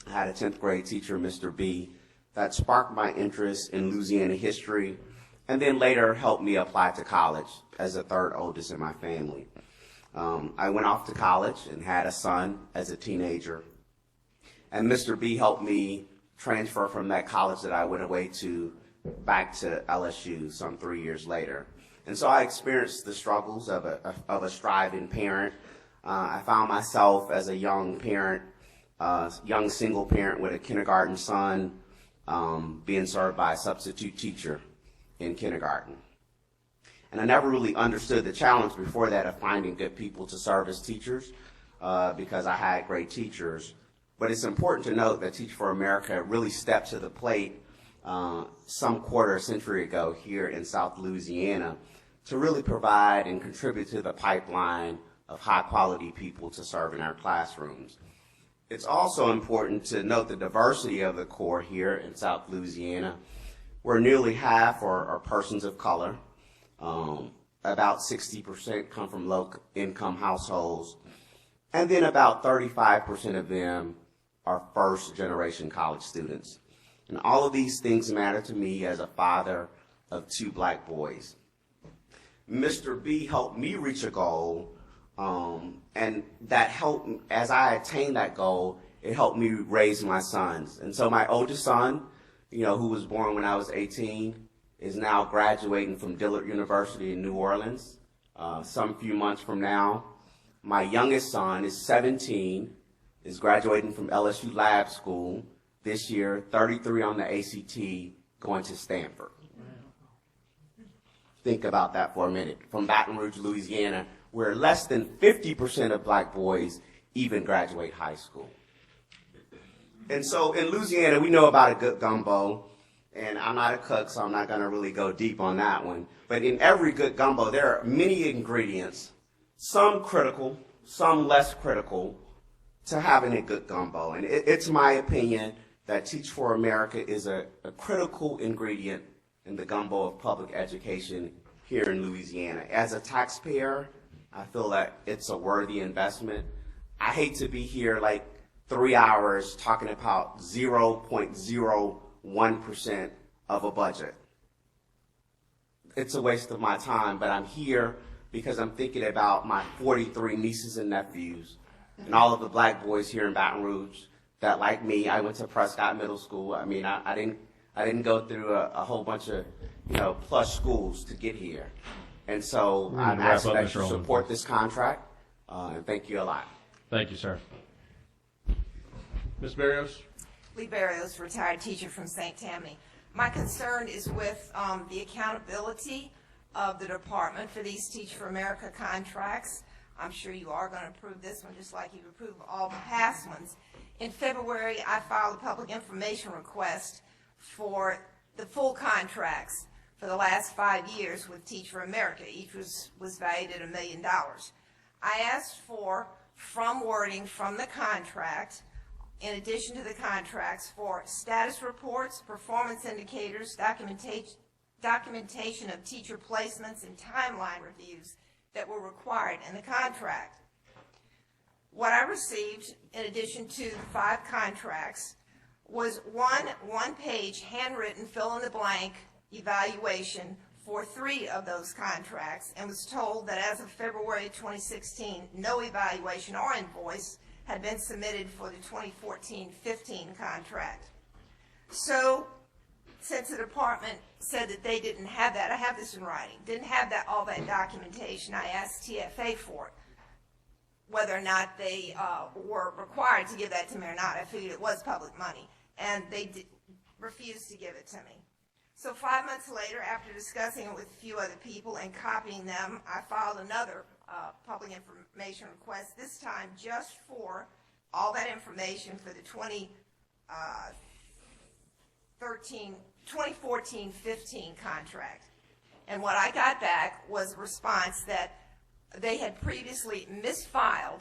I had a 10th grade teacher, Mr. B, that sparked my interest in Louisiana history, and then later helped me apply to college as the third oldest in my family. I went off to college and had a son as a teenager, and Mr. B helped me transfer from that college that I went away to back to LSU some 3 years later. And so I experienced the struggles of a striving parent. I found myself as a young parent, young single parent with a kindergarten son, being served by a substitute teacher in kindergarten. And I never really understood the challenge before that of finding good people to serve as teachers, because I had great teachers. But it's important to note that Teach for America really stepped to the plate some quarter century ago here in South Louisiana to really provide and contribute to the pipeline of high-quality people to serve in our classrooms. It's also important to note the diversity of the Corps here in South Louisiana, where nearly half are persons of color. About 60% come from low-income households, and then about 35% of them are first-generation college students. And all of these things matter to me as a father of 2 black boys. Mr. B helped me reach a goal, and that helped, as I attained that goal, it helped me raise my sons. And so my oldest son, who was born when I was 18, is now graduating from Dillard University in New Orleans some few months from now. My youngest son is 17, is graduating from LSU Lab School this year, 33 on the ACT, going to Stanford. Think about that for a minute. From Baton Rouge, Louisiana, where less than 50% of black boys even graduate high school. And so in Louisiana, we know about a good gumbo, and I'm not a cook, so I'm not going to really go deep on that one. But in every good gumbo, there are many ingredients, some critical, some less critical, to having a good gumbo. And it's my opinion that Teach for America is a critical ingredient in the gumbo of public education here in Louisiana. As a taxpayer, I feel that it's a worthy investment. I hate to be here like 3 hours talking about 0.01% of a budget. It's a waste of my time, but I'm here because I'm thinking about my 43 nieces and nephews and all of the black boys here in Baton Rouge that, like me, I went to Prescott Middle School. I mean, I didn't go through a whole bunch of, plush schools to get here. And so I'm asking that you support this contract, and thank you a lot.
Thank you, sir. Ms. Barrios?
Lee Barrios, retired teacher from St. Tammany. My concern is with the accountability of the department for these Teach for America contracts. I'm sure you are going to approve this one just like you've approved all the past ones. In February, I filed a public information request for the full contracts for the last 5 years with Teach for America. Each was valued at $1 million. I asked for, from wording from the contract, in addition to the contracts, for status reports, performance indicators, documentation of teacher placements, and timeline reviews that were required in the contract. What I received, in addition to the 5 contracts, was one-page handwritten fill-in-the-blank evaluation for 3 of those contracts, and was told that as of February 2016, no evaluation or invoice had been submitted for the 2014-15 contract. So, since the department said that they didn't have that, I have this in writing, didn't have all that documentation, I asked TFA for it, whether or not they were required to give that to me or not. I figured it was public money, and they refused to give it to me. So 5 months later, after discussing it with a few other people and copying them, I filed another public information request, this time just for all that information for the 2014-15 contract. And what I got back was a response that they had previously misfiled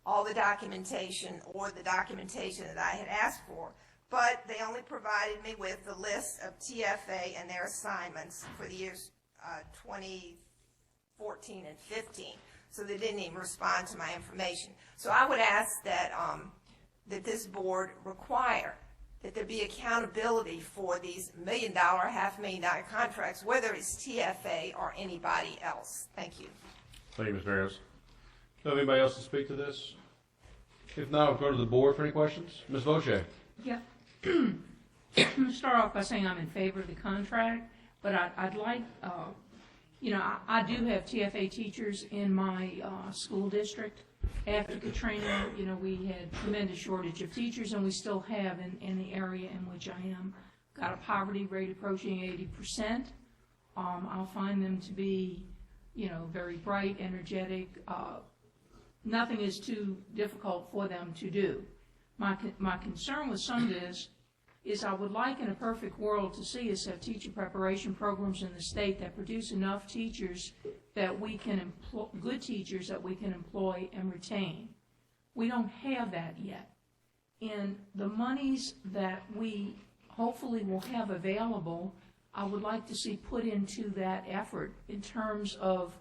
all the documentation or the documentation that I had asked for, but they only provided me with the list of TFA and their assignments for the years 2014 and 15. so they didn't even respond to my information. So I would ask that, that this board require that there be accountability for these $1 million, $500,000 contracts, whether it's TFA or anybody else. Thank you.
Thank you, Ms. Barrios. Do anybody else to speak to this? If not, I'll go to the board for any questions. Ms. Voce.
Yeah. I'm going to start off by saying I'm in favor of the contract, but I'd like, I do have TFA teachers in my school district. After Katrina, we had tremendous shortage of teachers, and we still have in the area in which I am. Got a poverty rate approaching 80%. I'll find them to be, very bright, energetic. Nothing is too difficult for them to do. My concern with some of this is I would like in a perfect world to see us have teacher preparation programs in the state that produce enough teachers that we can employ, good teachers that we can employ and retain. We don't have that yet. And the monies that we hopefully will have available, I would like to see put into that effort in terms of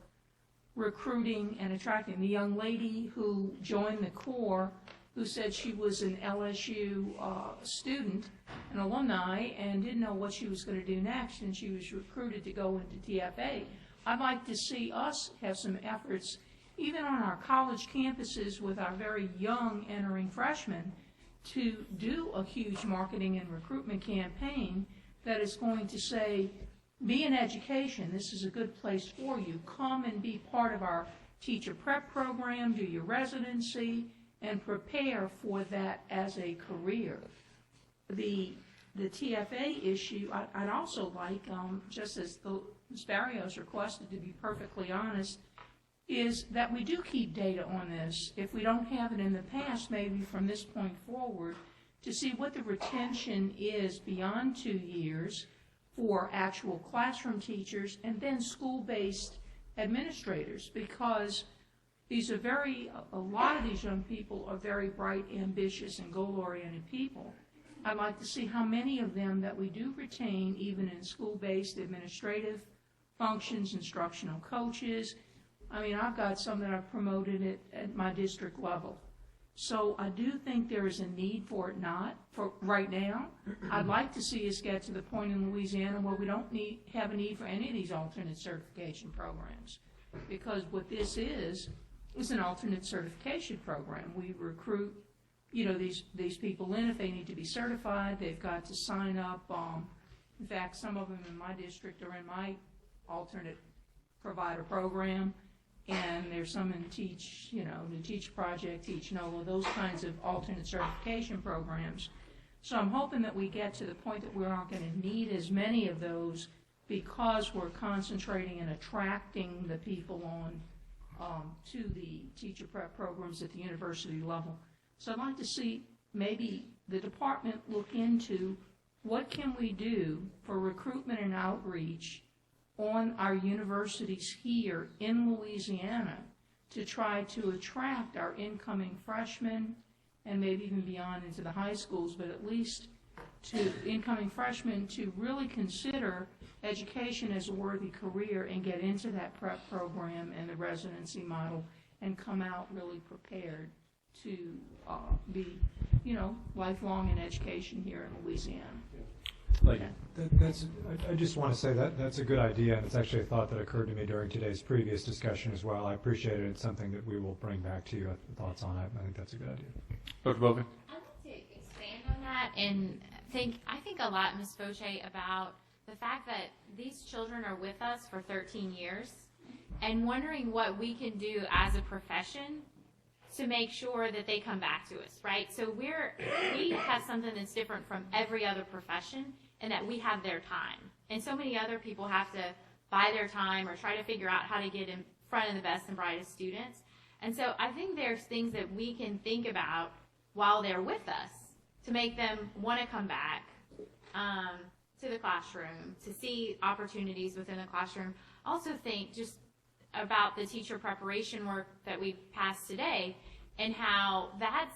recruiting and attracting. The young lady who joined the Corps, who said she was an LSU student, an alumni, and didn't know what she was going to do next, and she was recruited to go into TFA. I'd like to see us have some efforts, even on our college campuses with our very young entering freshmen, to do a huge marketing and recruitment campaign that is going to say, be in education, this is a good place for you. Come and be part of our teacher prep program, do your residency, and prepare for that as a career. The TFA issue, I'd also like, just as Ms. Barrios requested, to be perfectly honest, is that we do keep data on this. If we don't have it in the past, maybe from this point forward, to see what the retention is beyond 2 years for actual classroom teachers and then school-based administrators, because these are a lot of these young people are very bright, ambitious, and goal-oriented people. I'd like to see how many of them that we do retain, even in school-based administrative functions, instructional coaches. I mean, I've got some that I've promoted at my district level. So I do think there is a need for it, not for right now. I'd like to see us get to the point in Louisiana where we don't have a need for any of these alternate certification programs, because what this is an alternate certification program. We recruit, these people in. If they need to be certified, they've got to sign up. In fact, some of them in my district are in my alternate provider program, and there's some in Teach, the Teach Project, Teach NOLA, those kinds of alternate certification programs. So I'm hoping that we get to the point that we aren't going to need as many of those, because we're concentrating and attracting the people on to the teacher prep programs at the university level. So I'd like to see maybe the department look into what can we do for recruitment and outreach on our universities here in Louisiana to try to attract our incoming freshmen and maybe even beyond into the high schools, but at least to incoming freshmen to really consider education as a worthy career and get into that prep program and the residency model and come out really prepared to be, lifelong in education here in Louisiana.
Thank you.
I just want to say that's a good idea, and it's actually a thought that occurred to me during today's previous discussion as well. I appreciate it. It's something that we will bring back to you. Thoughts on it. I think that's a good idea.
Dr. Bovey?
I'd like to expand on that and I think a lot, Ms. Fauché, about the fact that these children are with us for 13 years and wondering what we can do as a profession to make sure that they come back to us, right? So we have something that's different from every other profession in that we have their time. And so many other people have to buy their time or try to figure out how to get in front of the best and brightest students. And so I think there's things that we can think about while they're with us to make them want to come back to the classroom, to see opportunities within the classroom. Also think just about the teacher preparation work that we passed today and how that's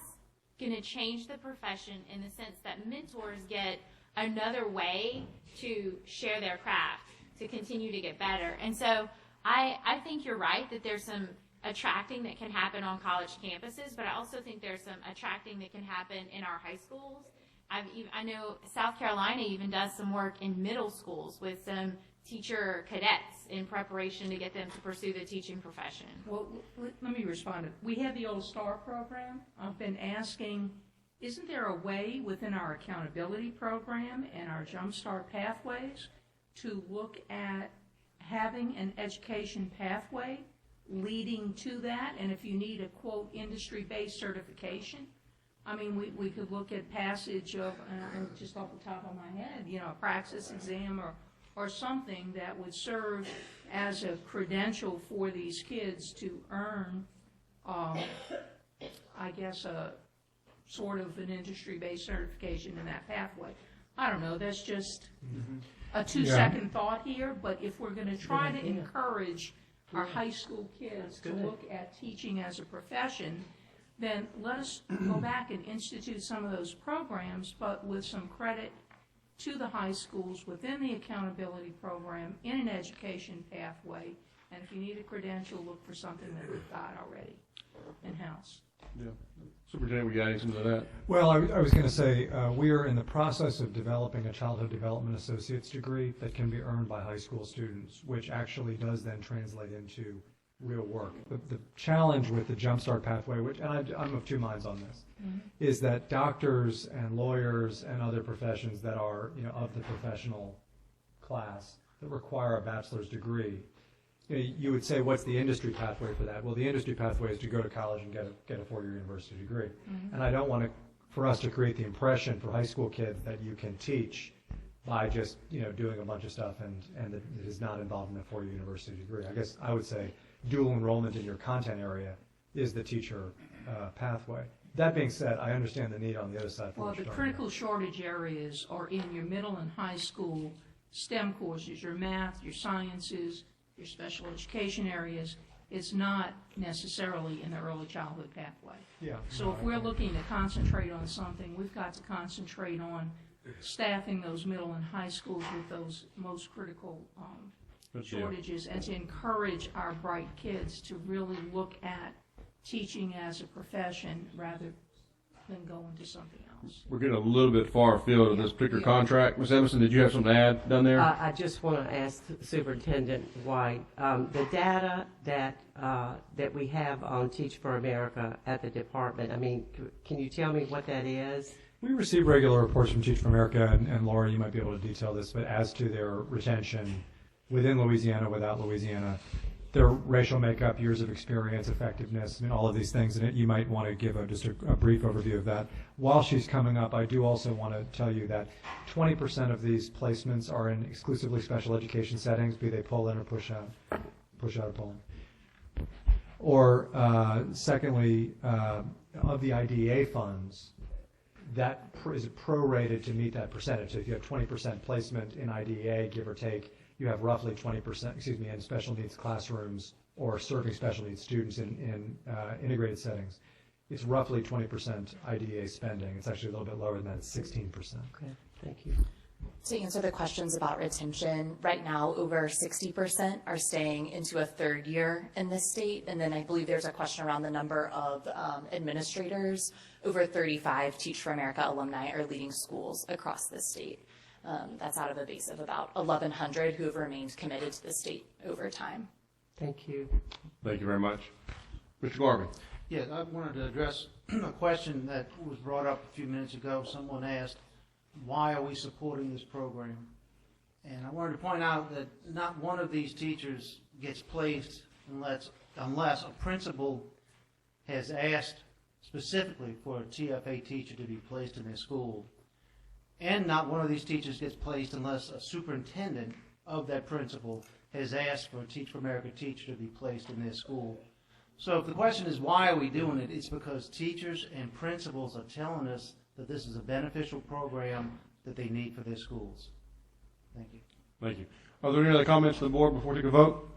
going to change the profession in the sense that mentors get another way to share their craft, to continue to get better. And so I think you're right that there's some attracting that can happen on college campuses, but I also think there's some attracting that can happen in our high schools. I know South Carolina even does some work in middle schools with some teacher cadets in preparation to get them to pursue the teaching profession.
Well, let me respond. We have the Old Star program. I've been asking, isn't there a way within our accountability program and our Jumpstart pathways to look at having an education pathway leading to that? And if you need a, quote, industry-based certification, I mean, we could look at passage of, just off the top of my head, you know, a praxis exam or something that would serve as a credential for these kids to earn, I guess, a sort of an industry-based certification in that pathway. I don't know, that's just a two-second thought here, but if we're going to try to encourage our high school kids to look at teaching as a profession, then let us go back and institute some of those programs, but with some credit to the high schools within the accountability program in an education pathway. And if you need a credential, look for something that we've got already in-house.
Yeah. Superintendent, we got anything to that?
Well, I was going to say, we are in the process of developing a childhood development associate's degree that can be earned by high school students, which actually does then translate into real work. The challenge with the Jumpstart pathway, which, and I'm of two minds on this, is that doctors and lawyers and other professions that are, you know, of the professional class that require a bachelor's degree, you would say, what's the industry pathway for that? Well, the industry pathway is to go to college and get a four-year university degree. And I don't want for us to create the impression for high school kids that you can teach by just, you know, doing a bunch of stuff and that it is not involved in a four-year university degree. I guess I would say dual enrollment in your content area is the teacher pathway. That being said, I understand the need on the other side.
Well, the critical shortage areas are in your middle and high school STEM courses, your math, your sciences, your special education areas. It's not necessarily in the early childhood pathway.
Yeah.
So if we're looking to concentrate on something, we've got to concentrate on staffing those middle and high schools with those most critical shortages, and to encourage our bright kids to really look at teaching as a profession rather than go into something else.
We're getting a little bit far afield of this particular contract. Ms. Emerson, did you have something to add down there?
I just want to ask Superintendent White, the data that we have on Teach for America at the department, I mean, can you tell me what that is?
We receive regular reports from Teach for America, and Laura, you might be able to detail this, but as to their retention within Louisiana, without Louisiana, their racial makeup, years of experience, effectiveness, I mean, all of these things, and you might want to give just a brief overview of that. While she's coming up, I do also want to tell you that 20% of these placements are in exclusively special education settings, be they pull in or push out or pull in. Or secondly, of the IDEA funds, that is prorated to meet that percentage. So if you have 20% placement in IDEA, give or take, you have roughly 20%, in special needs classrooms or serving special needs students in integrated settings. It's roughly 20% IDEA spending. It's actually a little bit lower than that. It's 16%.
Okay, thank you.
To answer the questions about retention, right now over 60% are staying into a third year in this state. And then I believe there's a question around the number of administrators. Over 35 Teach for America alumni are leading schools across the state. That's out of a base of about 1,100 who have remained committed to the state over time.
Thank you.
Thank you very much. Mr. Garvey.
Yes, I wanted to address a question that was brought up a few minutes ago. Someone asked, why are we supporting this program? And I wanted to point out that not one of these teachers gets placed unless a principal has asked specifically for a TFA teacher to be placed in their school. And not one of these teachers gets placed unless a superintendent of that principal has asked for a Teach for America teacher to be placed in their school. So if the question is why are we doing it, it's because teachers and principals are telling us that this is a beneficial program that they need for their schools. Thank you.
Thank you. Are there any other comments from the board before we take a vote?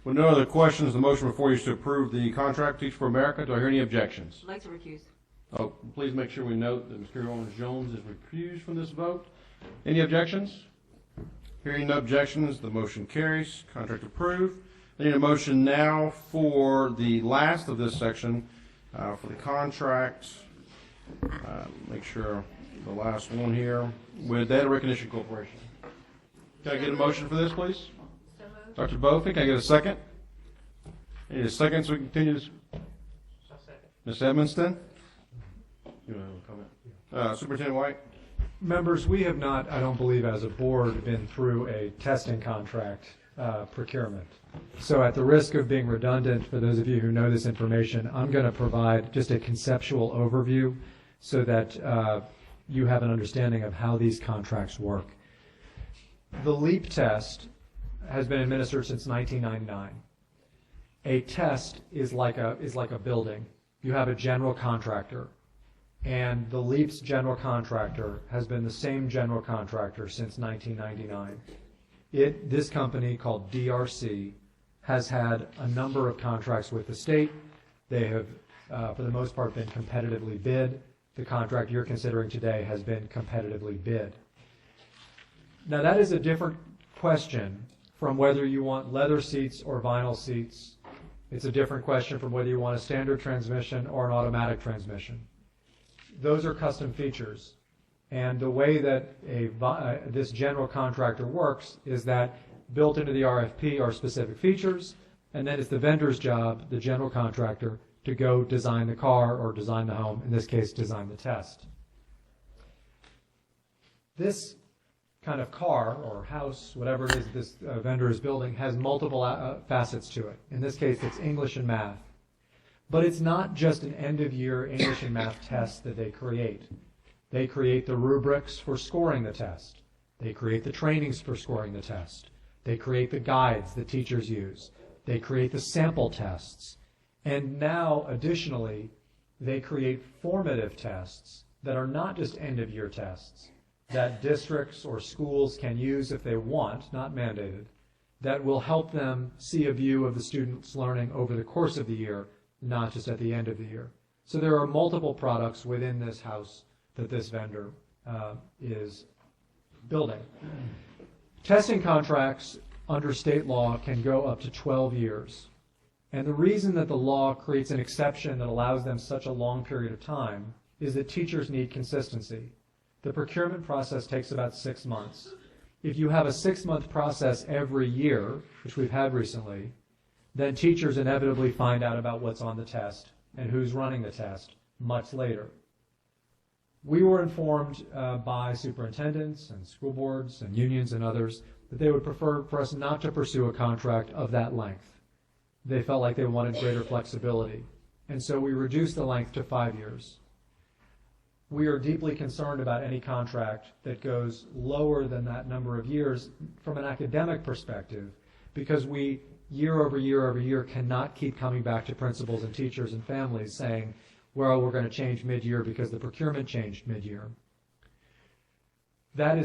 With no other questions, the motion before you is to approve the contract Teach for America. Do I hear any objections?
I'd like to recuse.
Oh, please make sure we note that Ms. Carrie Owens-Jones is recused from this vote. Any objections? Hearing no objections, the motion carries. Contract approved. I need a motion now for the last of this section, for the contract. Make sure the last one here with Data Recognition Corporation. Can I get a motion for this, please? Dr. Bofick, can I get a second? I need a second so we can continue this. Ms. Edmonston? You want to comment? Superintendent White?
Members, we have not, I don't believe, as a board, been through a testing contract procurement. So at the risk of being redundant, for those of you who know this information, I'm going to provide just a conceptual overview so that you have an understanding of how these contracts work. The LEAP test has been administered since 1999. A test is like a building. You have a general contractor, and the LEAP's general contractor has been the same general contractor since 1999. This company called DRC has had a number of contracts with the state. They have, for the most part, been competitively bid. The contract you're considering today has been competitively bid. Now that is a different question from whether you want leather seats or vinyl seats. It's a different question from whether you want a standard transmission or an automatic transmission. Those are custom features. And the way that this general contractor works is that built into the RFP are specific features, and then it's the vendor's job, the general contractor, to go design the car or design the home, in this case, design the test. This kind of car or house, whatever it is this vendor is building, has multiple facets to it. In this case, it's English and math. But it's not just an end-of-year English and math test that they create. They create the rubrics for scoring the test. They create the trainings for scoring the test. They create the guides that teachers use. They create the sample tests. And now, additionally, they create formative tests that are not just end-of-year tests that districts or schools can use if they want, not mandated, that will help them see a view of the student's learning over the course of the year, not just at the end of the year. So there are multiple products within this house that this vendor is building. Testing contracts under state law can go up to 12 years. And the reason that the law creates an exception that allows them such a long period of time is that teachers need consistency. The procurement process takes about 6 months. If you have a 6-month process every year, which we've had recently, then teachers inevitably find out about what's on the test and who's running the test much later. We were informed by superintendents and school boards and unions and others that they would prefer for us not to pursue a contract of that length. They felt like they wanted greater flexibility. And so we reduced the length to 5 years. We are deeply concerned about any contract that goes lower than that number of years from an academic perspective, because we, year over year over year, cannot keep coming back to principals and teachers and families saying, well, we're going to change mid-year because the procurement changed mid-year. That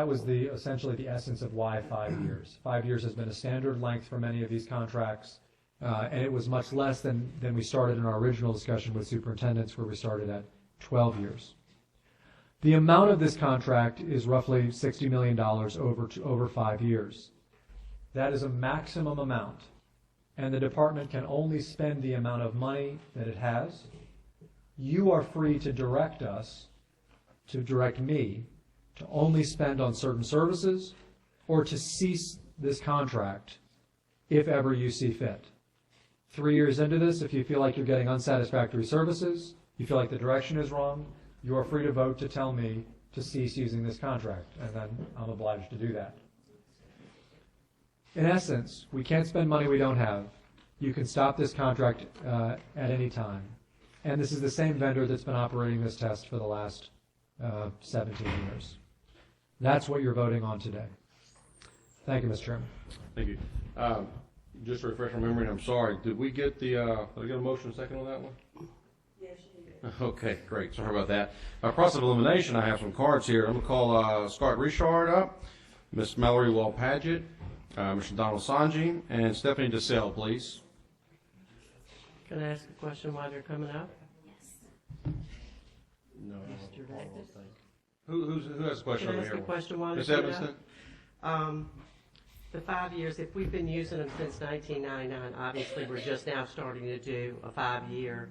was essentially the essence of why 5 years. 5 years has been a standard length for many of these contracts, and it was much less than we started in our original discussion with superintendents, where we started at 12 years. The amount of this contract is roughly $60 million over 5 years. That is a maximum amount, and the department can only spend the amount of money that it has. You are free to direct us, to direct me, to only spend on certain services, or to cease this contract if ever you see fit. 3 years into this, if you feel like you're getting unsatisfactory services, you feel like the direction is wrong, you are free to vote to tell me to cease using this contract, and then I'm obliged to do that. In essence, we can't spend money we don't have. You can stop this contract at any time. And this is the same vendor that's been operating this test for the last 17 years. That's what you're voting on today. Thank you, Mr. Chairman.
Thank you. Just to refresh my memory, and I'm sorry, did we get did I get a motion second on that one?
Yes, you did.
Okay, great. Sorry about that. Process of elimination, I have some cards here. I'm going to call Scott Richard up, Miss Mallory Wall-Padgett, Mr. Donald Sanji, and Stephanie DeSalle, please.
Can I ask a question while they're coming up?
No. Who has a question
Can I
over
ask
here?
a question while they're
Ms.
coming
Evanston?
up? The The 5 years, if we've been using them since 1999, obviously we're just now starting to do a 5-year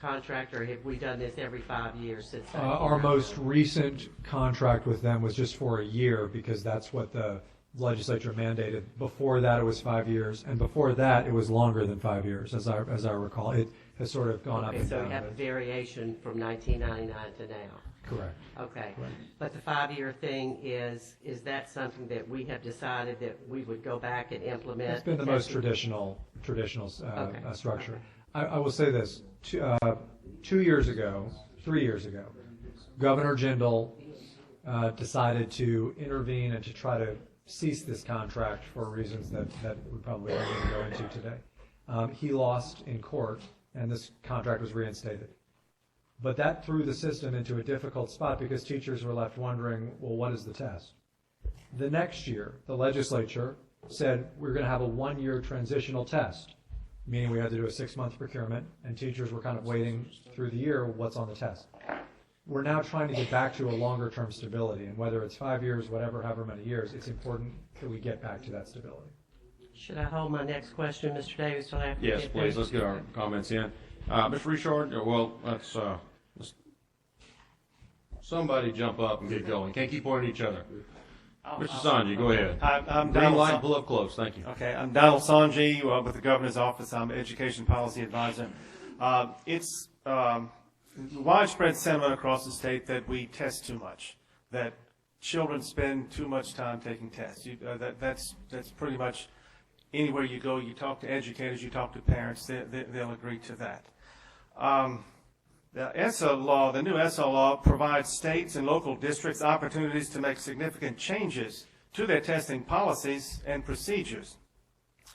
contract, or have we done this every 5 years since?
Our most recent contract with them was just for a year because that's what the legislature mandated. Before that, it was 5 years, and before that, it was longer than 5 years, as I recall. It has sort of gone up and
So
down.
we have a variation from 1999 to now.
Correct.
Okay. But the 5-year thing is that something that we have decided that we would go back and implement?
It's been the most traditional structure. I will say this, 2 years ago, 3 years ago, Governor Jindal decided to intervene and to try to cease this contract for reasons that we probably don't need to go into today. He lost in court, and this contract was reinstated. But that threw the system into a difficult spot because teachers were left wondering, well, what is the test? The next year, the legislature said we're going to have a 1-year transitional test, meaning we had to do a 6-month procurement, and teachers were kind of waiting through the year, what's on the test. We're now trying to get back to a longer-term stability, and whether it's 5 years, however many years, it's important that we get back to that stability.
Should I hold my next question, Mr. Davis, till after?
Yes, please. Let's get our comments in. Mr. Richard, well, let's somebody jump up and get going. Can't keep pointing at each other. Mr. Sanji, go ahead.
I'm
Green
Donald
light, pull up close. Thank you.
Okay, I'm Donald Sanji with the Governor's Office. I'm Education Policy Advisor. It's widespread sentiment across the state that we test too much, that children spend too much time taking tests. That's pretty much anywhere you go, you talk to educators, you talk to parents, they'll agree to that. The ESSA law, the new ESSA law, provides states and local districts opportunities to make significant changes to their testing policies and procedures.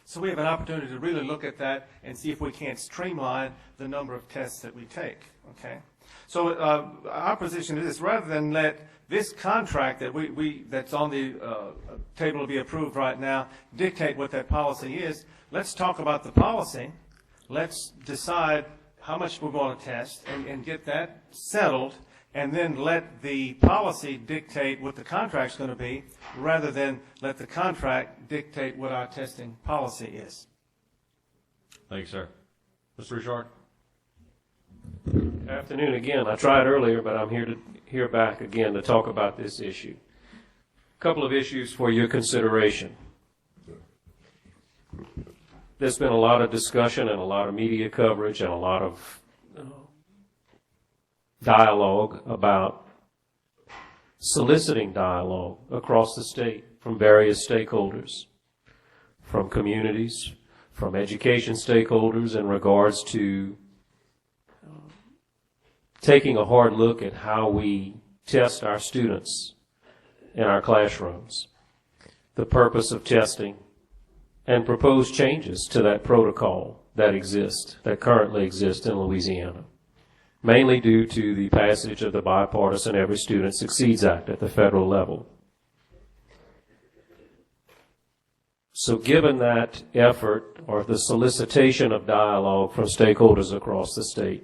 So we have an opportunity to really look at that and see if we can't streamline the number of tests that we take. Okay. So our position is this: rather than let this contract that that's on the table to be approved right now dictate what that policy is, let's talk about the policy. Let's decide how much we're going to test and get that settled, and then let the policy dictate what the contract's going to be, rather than let the contract dictate what our testing policy is.
Thank you, sir. Mr. Richard?
Afternoon again. I tried earlier, but I'm here back again to talk about this issue. A couple of issues for your consideration. There's been a lot of discussion and a lot of media coverage and a lot of dialogue about soliciting dialogue across the state from various stakeholders, from communities, from education stakeholders in regards to taking a hard look at how we test our students in our classrooms, the purpose of testing, and propose changes to that protocol that currently exists in Louisiana, mainly due to the passage of the bipartisan Every Student Succeeds Act at the federal level. So given that effort, or the solicitation of dialogue from stakeholders across the state,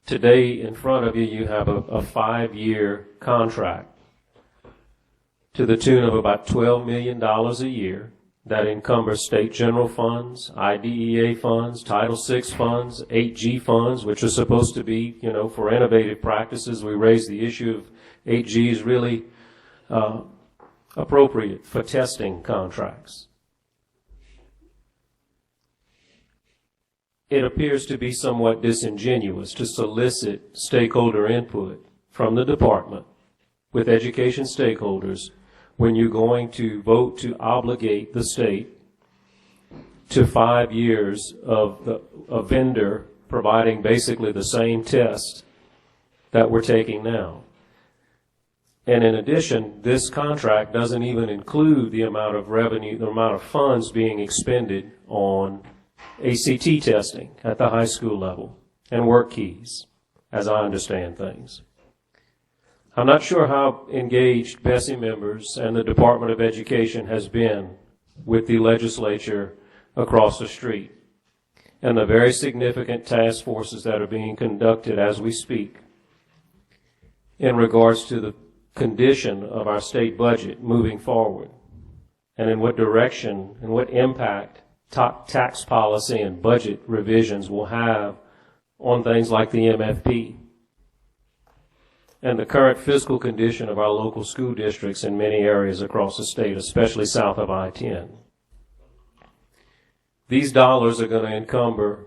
today in front of you, you have a 5-year contract to the tune of about $12 million a year that encumbers state general funds, IDEA funds, Title VI funds, 8G funds, which are supposed to be, for innovative practices. We raised the issue of 8G is really appropriate for testing contracts. It appears to be somewhat disingenuous to solicit stakeholder input from the department with education stakeholders when you're going to vote to obligate the state to 5 years of a vendor providing basically the same test that we're taking now. And in addition, this contract doesn't even include the amount of revenue, the amount of funds being expended on ACT testing at the high school level and work keys, as I understand things. I'm not sure how engaged BESE members and the Department of Education has been with the legislature across the street and the very significant task forces that are being conducted as we speak in regards to the condition of our state budget moving forward. and in what direction and what impact tax policy and budget revisions will have on things like the MFP and the current fiscal condition of our local school districts in many areas across the state, especially south of I-10. These dollars are going to encumber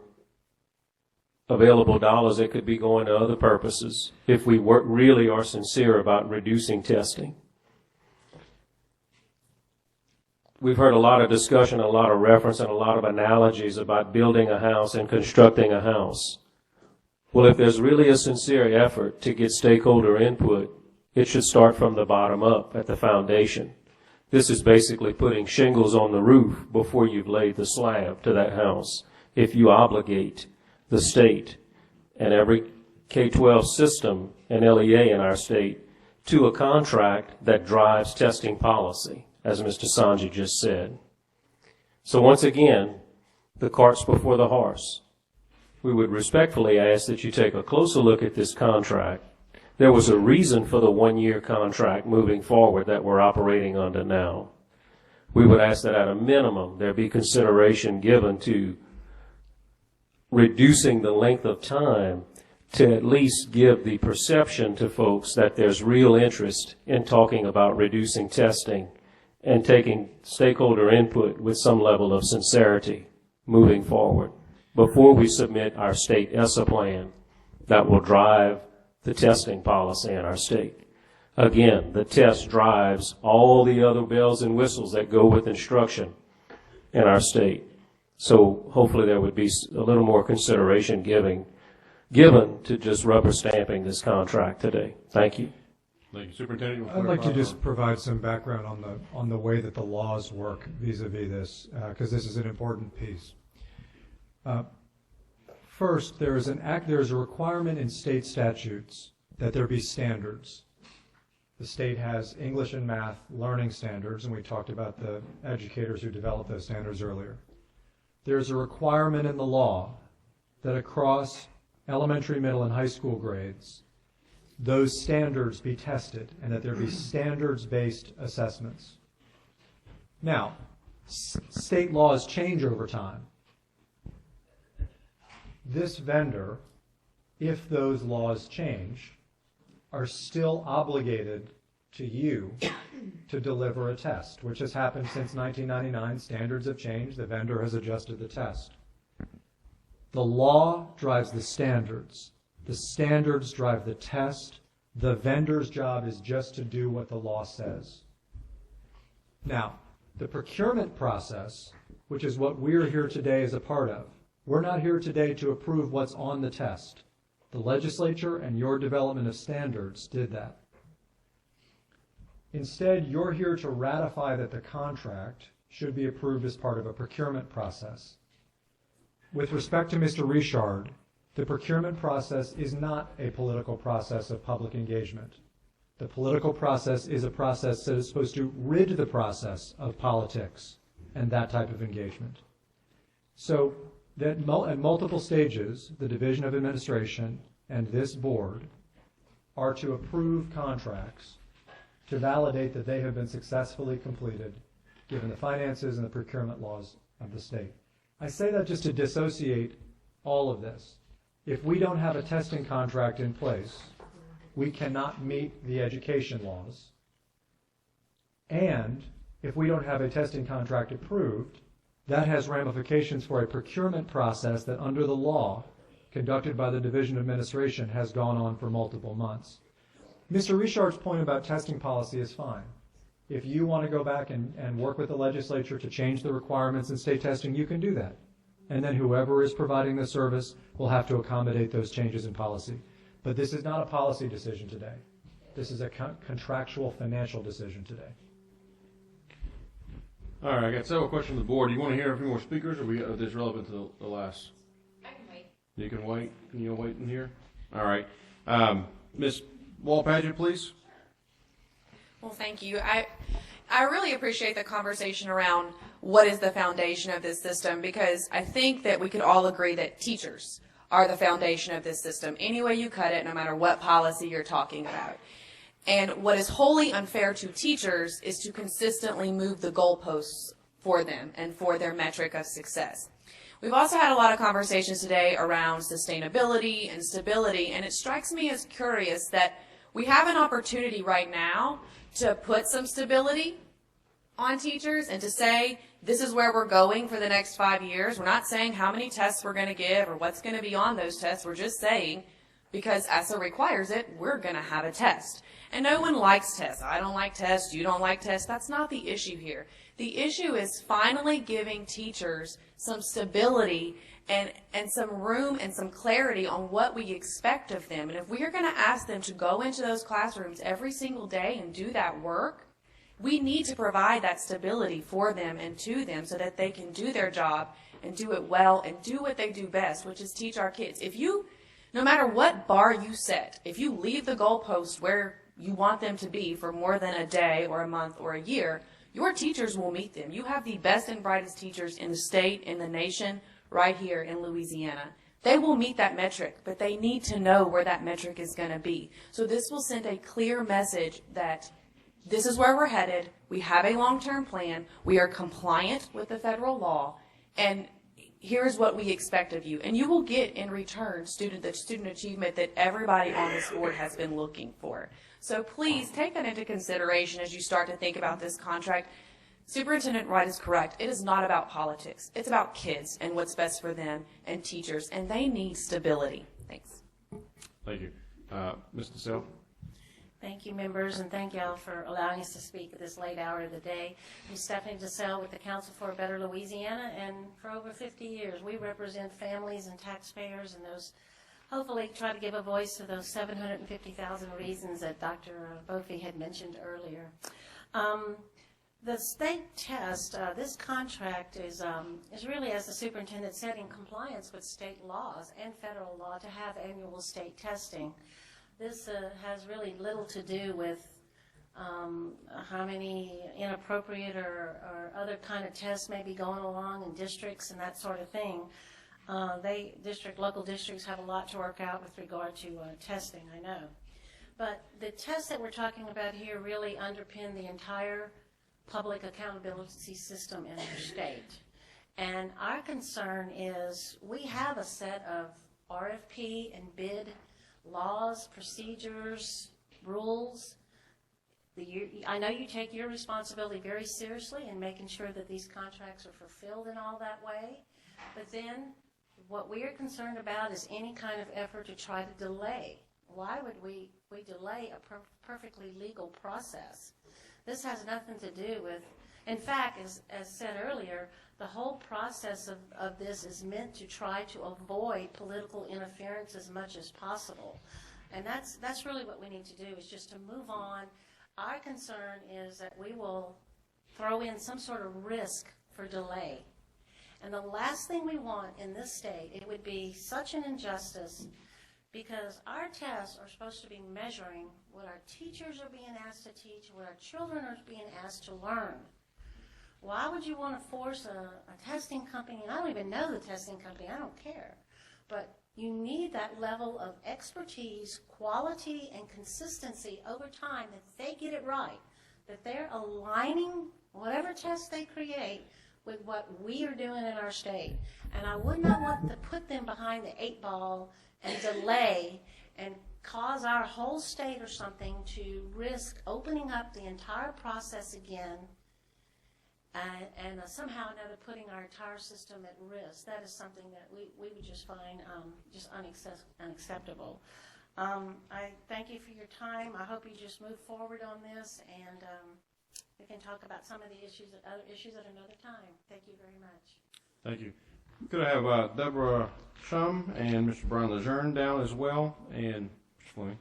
available dollars that could be going to other purposes if we really are sincere about reducing testing. We've heard a lot of discussion, a lot of reference, and a lot of analogies about building a house and constructing a house. Well, if there's really a sincere effort to get stakeholder input, it should start from the bottom up at the foundation. This is basically putting shingles on the roof before you've laid the slab to that house. If you obligate the state and every K-12 system and LEA in our state to a contract that drives testing policy, as Mr. Sanji just said. So once again, the cart's before the horse. We would respectfully ask that you take a closer look at this contract. There was a reason for the one-year contract moving forward that we're operating under now. We would ask that at a minimum there be consideration given to reducing the length of time to at least give the perception to folks that there's real interest in talking about reducing testing and taking stakeholder input with some level of sincerity moving forward before we submit our state ESSA plan that will drive the testing policy in our state. Again, the test drives all the other bells and whistles that go with instruction in our state. So hopefully there would be a little more consideration given to just rubber stamping this contract today. Thank you.
Thank you. Superintendent,
I'd like to just provide some background on the way that the laws work vis-a-vis this, because this is an important piece. First, there is a requirement in state statutes that there be standards. The state has English and math learning standards, and we talked about the educators who developed those standards earlier. There's a requirement in the law that across elementary, middle, and high school grades, those standards be tested and that there be standards-based assessments. Now, state laws change over time. This vendor, if those laws change, are still obligated to you to deliver a test, which has happened since 1999. Standards have changed. The vendor has adjusted the test. The law drives the standards. The standards drive the test. The vendor's job is just to do what the law says. Now, the procurement process, which is what we're here today as a part of, we're not here today to approve what's on the test. The legislature and your development of standards did that. Instead, you're here to ratify that the contract should be approved as part of a procurement process. With respect to Mr. Richard, the procurement process is not a political process of public engagement. The political process is a process that is supposed to rid the process of politics and that type of engagement. So that at multiple stages, the Division of Administration and this board are to approve contracts to validate that they have been successfully completed given the finances and the procurement laws of the state. I say that just to dissociate all of this. If we don't have a testing contract in place, we cannot meet the education laws. And if we don't have a testing contract approved, that has ramifications for a procurement process that under the law conducted by the Division of Administration has gone on for multiple months. Mr. Richard's point about testing policy is fine. If you want to go back and work with the legislature to change the requirements in state testing, you can do that. And then whoever is providing the service will have to accommodate those changes in policy. But this is not a policy decision today. This is a contractual financial decision today.
All right, I got several questions on the board. Do you want to hear a few more speakers, or are this relevant to the last?
I can wait.
You can wait? Can you wait in here? All right. Ms. Wall-Padgett, please.
Well, thank you. I really appreciate the conversation around what is the foundation of this system, because I think that we could all agree that teachers are the foundation of this system, any way you cut it, no matter what policy you're talking about. And what is wholly unfair to teachers is to consistently move the goalposts for them and for their metric of success. We've also had a lot of conversations today around sustainability and stability, and it strikes me as curious that we have an opportunity right now to put some stability on teachers and to say, this is where we're going for the next 5 years. We're not saying how many tests we're going to give or what's going to be on those tests. We're just saying, because ESSA requires it, we're going to have a test. And no one likes tests. I don't like tests. You don't like tests. That's not the issue here. The issue is finally giving teachers some stability and some room and some clarity on what we expect of them. And if we are going to ask them to go into those classrooms every single day and do that work, we need to provide that stability for them and to them so that they can do their job and do it well and do what they do best, which is teach our kids. If you, no matter what bar you set, if you leave the goalpost where you want them to be for more than a day or a month or a year, your teachers will meet them. You have the best and brightest teachers in the state, in the nation, right here in Louisiana. They will meet that metric, but they need to know where that metric is going to be. So this will send a clear message that this is where we're headed. We have a long-term plan. We are compliant with the federal law, and here's what we expect of you. And you will get in return the student achievement that everybody on this board has been looking for. So please take that into consideration as you start to think about this contract. Superintendent Wright is correct. It is not about politics. It's about kids and what's best for them and teachers, and they need stability. Thanks.
Thank you. Ms. DeSalle?
Thank you, members, and thank y'all for allowing us to speak at this late hour of the day. I'm Stephanie DeSalle with the Council for a Better Louisiana, and for over 50 years, we represent families and taxpayers, and those hopefully try to give a voice to those 750,000 reasons that Dr. Bofi had mentioned earlier. The state test, this contract is really, as the superintendent said, in compliance with state laws and federal law to have annual state testing. This has really little to do with how many inappropriate or other kind of tests may be going along in districts and that sort of thing. Local districts have a lot to work out with regard to testing, I know. But the tests that we're talking about here really underpin the entire public accountability system in our state. And our concern is we have a set of RFP and bid laws, procedures, rules. I know you take your responsibility very seriously in making sure that these contracts are fulfilled in all that way. But then what we are concerned about is any kind of effort to try to delay. Why would we delay a perfectly legal process? This has nothing to do with, in fact, as said earlier, the whole process of this is meant to try to avoid political interference as much as possible. And that's really what we need to do, is just to move on. Our concern is that we will throw in some sort of risk for delay. And the last thing we want in this state, it would be such an injustice, because our tests are supposed to be measuring what our teachers are being asked to teach, what our children are being asked to learn. Why would you want to force a testing company? I don't even know the testing company. I don't care. But you need that level of expertise, quality, and consistency over time, that they get it right, that they're aligning whatever test they create with what we are doing in our state. And I would not want to put them behind the 8 ball and delay and cause our whole state or something to risk opening up the entire process again and somehow or another putting our entire system at risk. That is something that we would just find just unacceptable. I thank you for your time. I hope you just move forward on this, and we can talk about some of the other issues at another time. Thank you very much.
Thank you. Could I have Deborah Shum and Mr. Brian Lejeune down as well, and Mr. Fleming?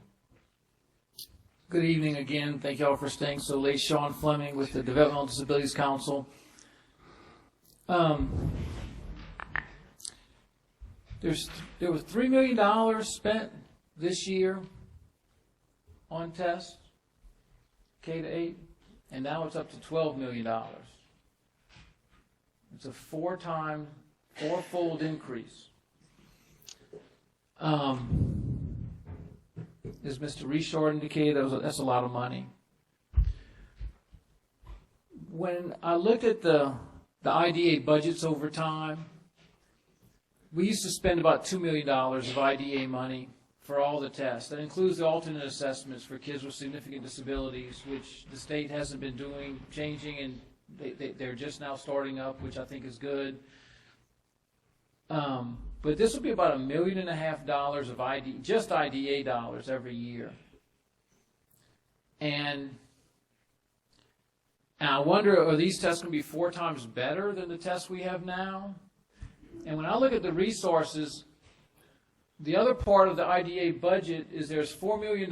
Good evening again. Thank you all for staying so late. Sean Fleming with the Developmental Disabilities Council. There was $3 million spent this year on tests, K-8, and now it's up to $12 million. It's a fourfold increase. as Mr. Reshore indicated, that's a lot of money. When I looked at the IDA budgets over time, we used to spend about $2 million of IDA money for all the tests. That includes the alternate assessments for kids with significant disabilities, which the state hasn't been changing, and they're just now starting up, which I think is good. But this will be about $1.5 million of just IDA dollars every year. And I wonder, are these tests going to be 4 times better than the tests we have now? And when I look at the resources, the other part of the IDA budget is there's $4 million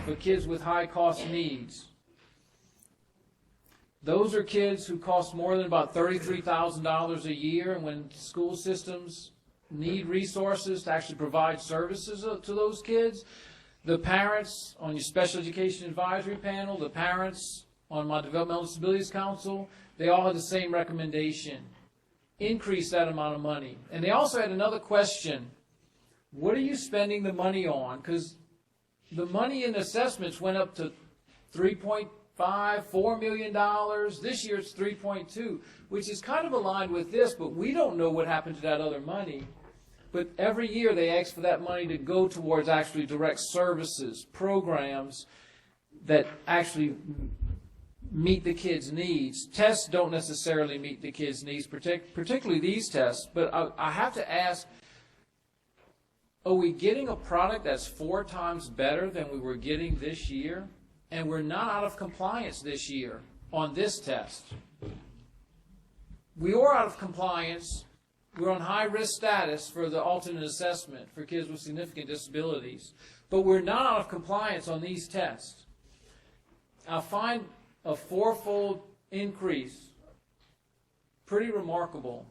for kids with high cost needs. Those are kids who cost more than about $33,000 a year, and when school systems need resources to actually provide services to those kids, the parents on your special education advisory panel, the parents on my Developmental Disabilities Council, they all had the same recommendation. Increase that amount of money. And they also had another question. What are you spending the money on? Because the money in assessments went up to $3.4 million. This year it's 3.2, which is kind of aligned with this, but we don't know what happened to that other money. But every year they ask for that money to go towards actually direct services, programs that actually meet the kids' needs. Tests don't necessarily meet the kids' needs, particularly these tests. But I have to ask, are we getting a product that's 4 times better than we were getting this year? And we're not out of compliance this year on this test. We are out of compliance. We're on high-risk status for the alternate assessment for kids with significant disabilities. But we're not out of compliance on these tests. I find a 4-fold increase pretty remarkable,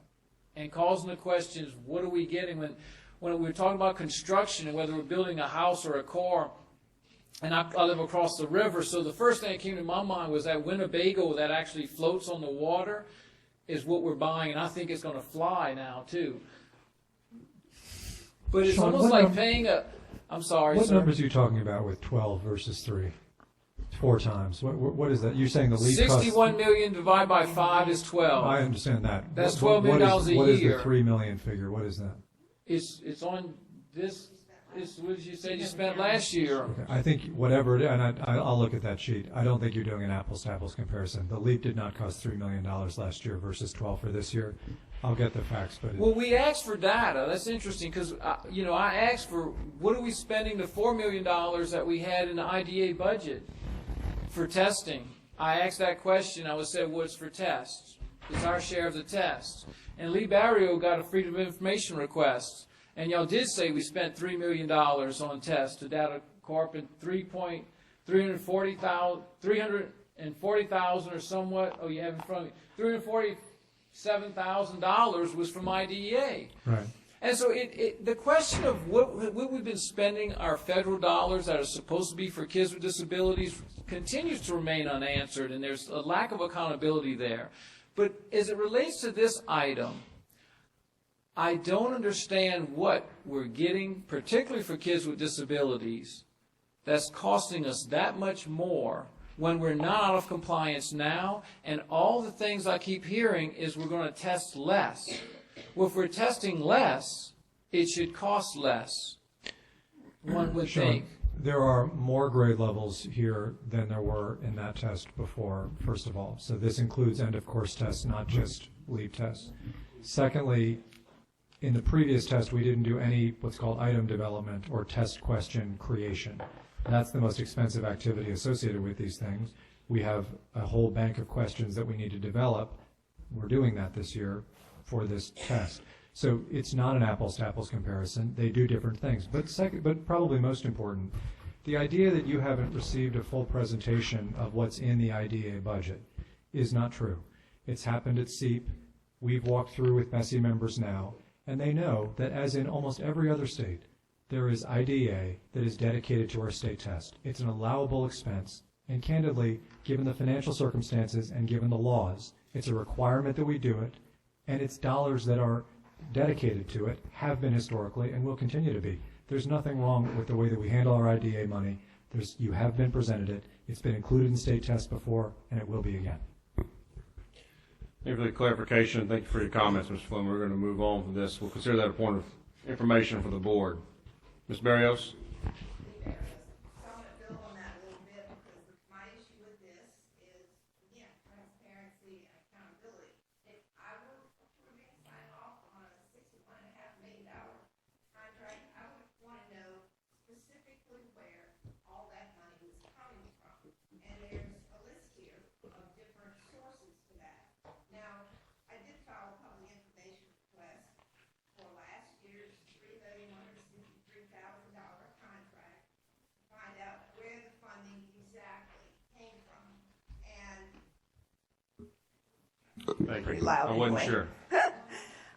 and causing the questions, what are we getting when we're talking about construction and whether we're building a house or a car. And I live across the river, so the first thing that came to my mind was that Winnebago that actually floats on the water is what we're buying, and I think it's going to fly now too. But it's
Sean,
almost like paying a, I'm sorry,
What
sir.
numbers are you talking about with 12 versus 3? 4 times. What is that? You're saying the lead cost?
61 million divided by 5 is 12.
I understand that.
That's $12 million a year.
What is the 3 million figure? What is that?
It's on this. What did you say you spent last year?
Okay. I think whatever it is, and I'll look at that sheet. I don't think you're doing an apples-to-apples comparison. The LEAP did not cost $3 million last year versus 12 for this year. I'll get the facts, but
well, we asked for data. That's interesting because I asked for what are we spending the $4 million that we had in the IDA budget for testing. I asked that question. I was said, what's for tests? It's our share of the tests. And Lee Barrio got a Freedom of Information request. And y'all did say we spent $3 million on tests to Data Corp and 340,000 or somewhat. Oh, you have in front of me. $347,000 was from IDEA.
Right.
And so the question of what we've been spending our federal dollars that are supposed to be for kids with disabilities continues to remain unanswered, and there's a lack of accountability there. But as it relates to this item, I don't understand what we're getting, particularly for kids with disabilities, that's costing us that much more when we're not out of compliance now, and all the things I keep hearing is we're going to test less. Well, if we're testing less, it should cost less, one would think.
There are more grade levels here than there were in that test before, first of all. So this includes end-of-course tests, not just LEAP tests. Secondly, in the previous test, we didn't do any what's called item development or test question creation. That's the most expensive activity associated with these things. We have a whole bank of questions that we need to develop. We're doing that this year for this test. So it's not an apples-to-apples comparison. They do different things. But probably most important, the idea that you haven't received a full presentation of what's in the IDA budget is not true. It's happened at SEEP. We've walked through with BESE members now, and they know that as in almost every other state, there is IDA that is dedicated to our state test. It's an allowable expense, and candidly, given the financial circumstances and given the laws, it's a requirement that we do it, and it's dollars that are dedicated to it, have been historically, and will continue to be. There's nothing wrong with the way that we handle our IDA money. You have been presented it. It's been included in state tests before, and it will be again.
Thank you for the clarification. Thank you for your comments, Mr. Flynn. We're going to move on from this. We'll consider that a point of information for the board. Ms. Barrios?
Pretty loud
I wasn't
anyway.
sure.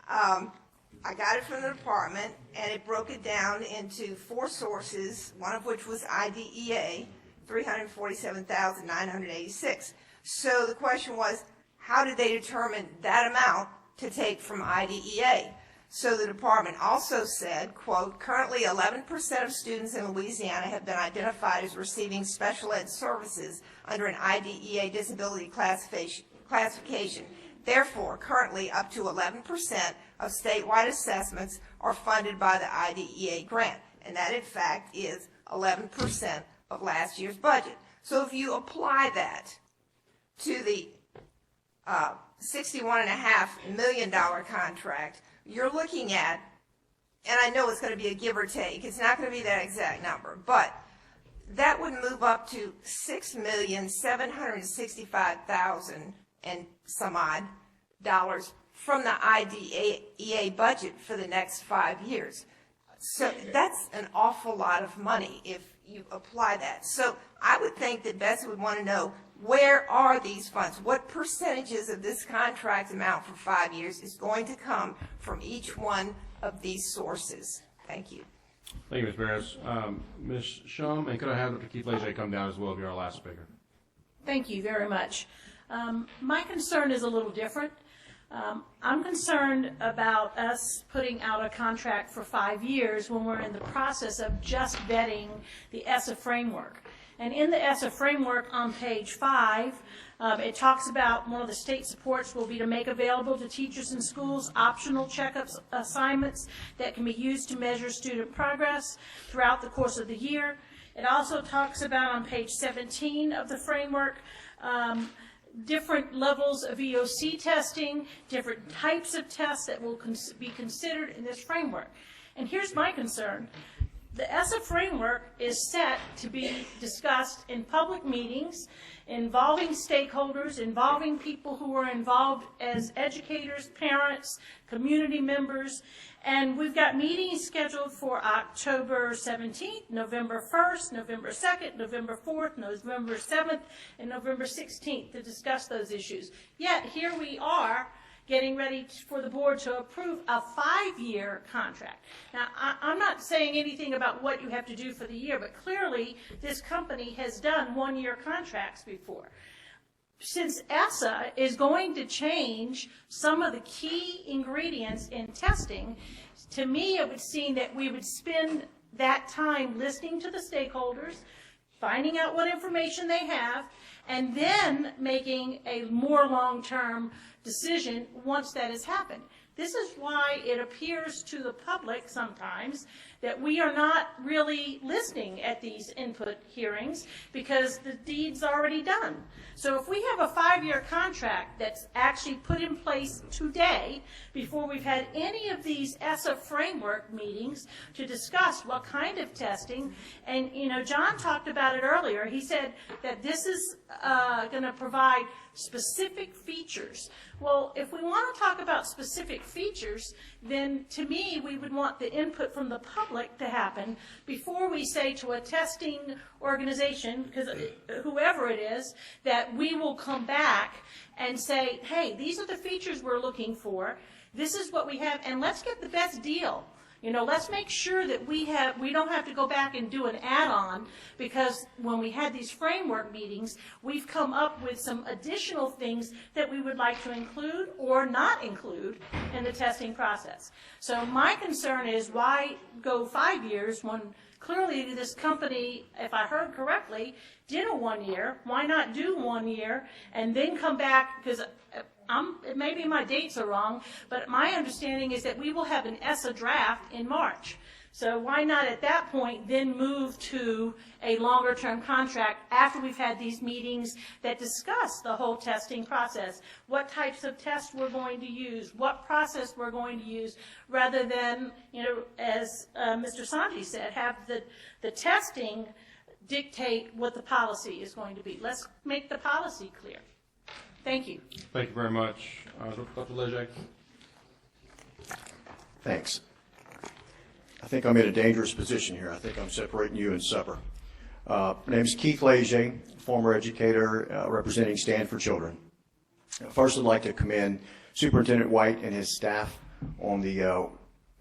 I got it from the department, and it broke it down into 4 sources, one of which was IDEA, $347,986. So the question was, how did they determine that amount to take from IDEA? So the department also said, quote, currently 11% of students in Louisiana have been identified as receiving special ed services under an IDEA disability classification. Therefore, currently up to 11% of statewide assessments are funded by the IDEA grant, and that in fact is 11% of last year's budget. So if you apply that to the $61.5 million contract, you're looking at, and I know it's going to be a give or take, it's not going to be that exact number, but that would move up to $6,765,000 and some odd dollars from the IDEA budget for the next 5 years. So that's an awful lot of money if you apply that. So I would think that BESE would want to know, where are these funds? What percentages of this contract amount for 5 years is going to come from each one of these sources? Thank you.
Thank you, Ms. Barrios. Ms. Shum, and could I have Dr. Keith Leger come down as well if you're our last speaker?
Thank you very much. My concern is a little different. I'm concerned about us putting out a contract for 5 years when we're in the process of just vetting the ESSA framework. And in the ESSA framework on page 5, it talks about one of the state supports will be to make available to teachers in schools optional checkups assignments that can be used to measure student progress throughout the course of the year. It also talks about on page 17 of the framework different levels of EOC testing, different types of tests that will be considered in this framework. And here's my concern. The ESSA framework is set to be discussed in public meetings involving stakeholders, involving people who are involved as educators, parents, community members, and we've got meetings scheduled for October 17th, November 1st, November 2nd, November 4th, November 7th, and November 16th to discuss those issues. Yet here we are getting ready for the board to approve a 5-year contract. Now, I'm not saying anything about what you have to do for the year, but clearly this company has done 1-year contracts before. Since ESSA is going to change some of the key ingredients in testing, to me it would seem that we would spend that time listening to the stakeholders, finding out what information they have, and then making a more long-term decision once that has happened. This is why it appears to the public sometimes that we are not really listening at these input hearings because the deed's already done. So if we have a 5-year contract that's actually put in place today, before we've had any of these ESSA framework meetings to discuss what kind of testing, and John talked about it earlier, he said that this is going to provide specific features. Well, if we want to talk about specific features, then to me we would want the input from the public to happen before we say to a testing organization, because whoever it is, that we will come back and say, hey, these are the features we're looking for, this is what we have, and let's get the best deal. You know, let's make sure that we don't have to go back and do an add-on, because when we had these framework meetings, we've come up with some additional things that we would like to include or not include in the testing process. So my concern is, why go 5 years when clearly this company, if I heard correctly, did a 1 year? Why not do 1 year and then come back? Because maybe my dates are wrong, but my understanding is that we will have an ESSA draft in March. So why not at that point then move to a longer term contract after we've had these meetings that discuss the whole testing process, what types of tests we're going to use, what process we're going to use, rather than, you know, as Mr. Sanji said, have the testing dictate what the policy is going to be. Let's make the policy clear. Thank you.
Thank you very much. Dr. Lejeune.
Thanks. I think I'm in a dangerous position here. I think I'm separating you and supper. My name is Keith Lejeune, former educator representing Stand for Children. First, I'd like to commend Superintendent White and his staff on the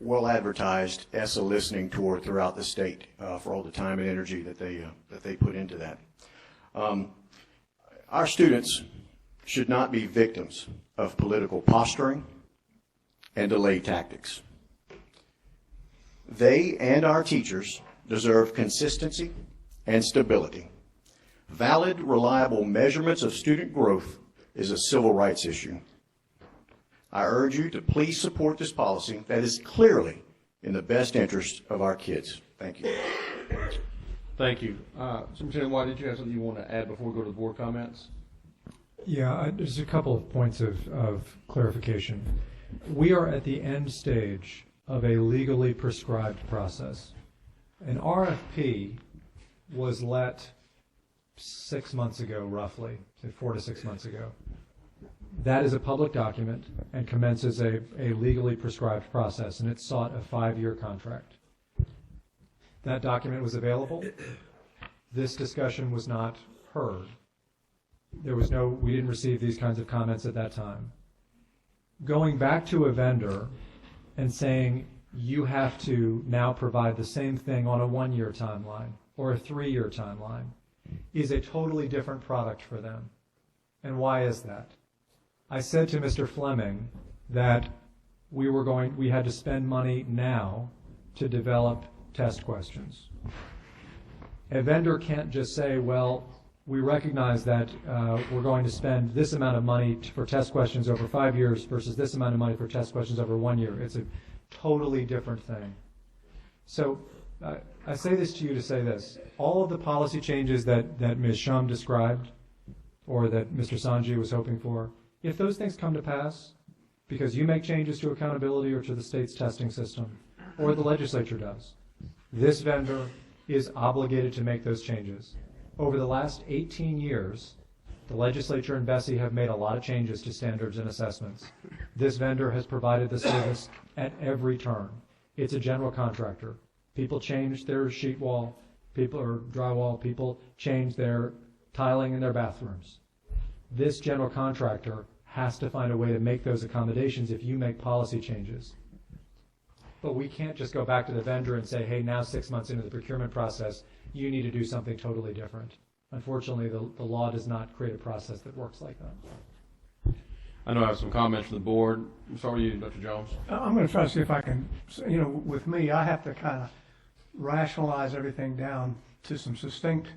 well-advertised ESSA listening tour throughout the state for all the time and energy that they put into that. Our students should not be victims of political posturing and delay tactics. They and our teachers deserve consistency and stability. Valid, reliable measurements of student growth is a civil rights issue. I urge you to please support this policy that is clearly in the best interest of our kids. Thank you.
Thank you. Superintendent White, did you have something you want to add before we go to the board comments?
Yeah, just a couple of points of clarification. We are at the end stage of a legally prescribed process. An RFP was let 6 months ago, roughly, say 4 to 6 months ago. That is a public document and commences a legally prescribed process, and it sought a 5-year contract. That document was available. This discussion was not heard. We didn't receive these kinds of comments at that time. Going back to a vendor and saying you have to now provide the same thing on a 1-year timeline or a 3-year timeline is a totally different product for them. And why is that? I said to Mr. Fleming that we had to spend money now to develop test questions. A vendor can't just say, well, we recognize that we're going to spend this amount of money for test questions over 5 years versus this amount of money for test questions over 1 year. It's a totally different thing. So I say this to you to say this. All of the policy changes that Ms. Shum described or that Mr. Sanji was hoping for, if those things come to pass because you make changes to accountability or to the state's testing system or the legislature does, this vendor is obligated to make those changes. Over the last 18 years, the legislature and BESE have made a lot of changes to standards and assessments. This vendor has provided the service at every turn. It's a general contractor. People change their sheet wall, or drywall, people change their tiling in their bathrooms. This general contractor has to find a way to make those accommodations if you make policy changes. But we can't just go back to the vendor and say, hey, now 6 months into the procurement process, you need to do something totally different. Unfortunately, the law does not create a process that works like that.
I know I have some comments from the board. I'm sorry, you, Dr. Jones.
I'm going to try to see if I can, with me, I have to kind of rationalize everything down to some succinct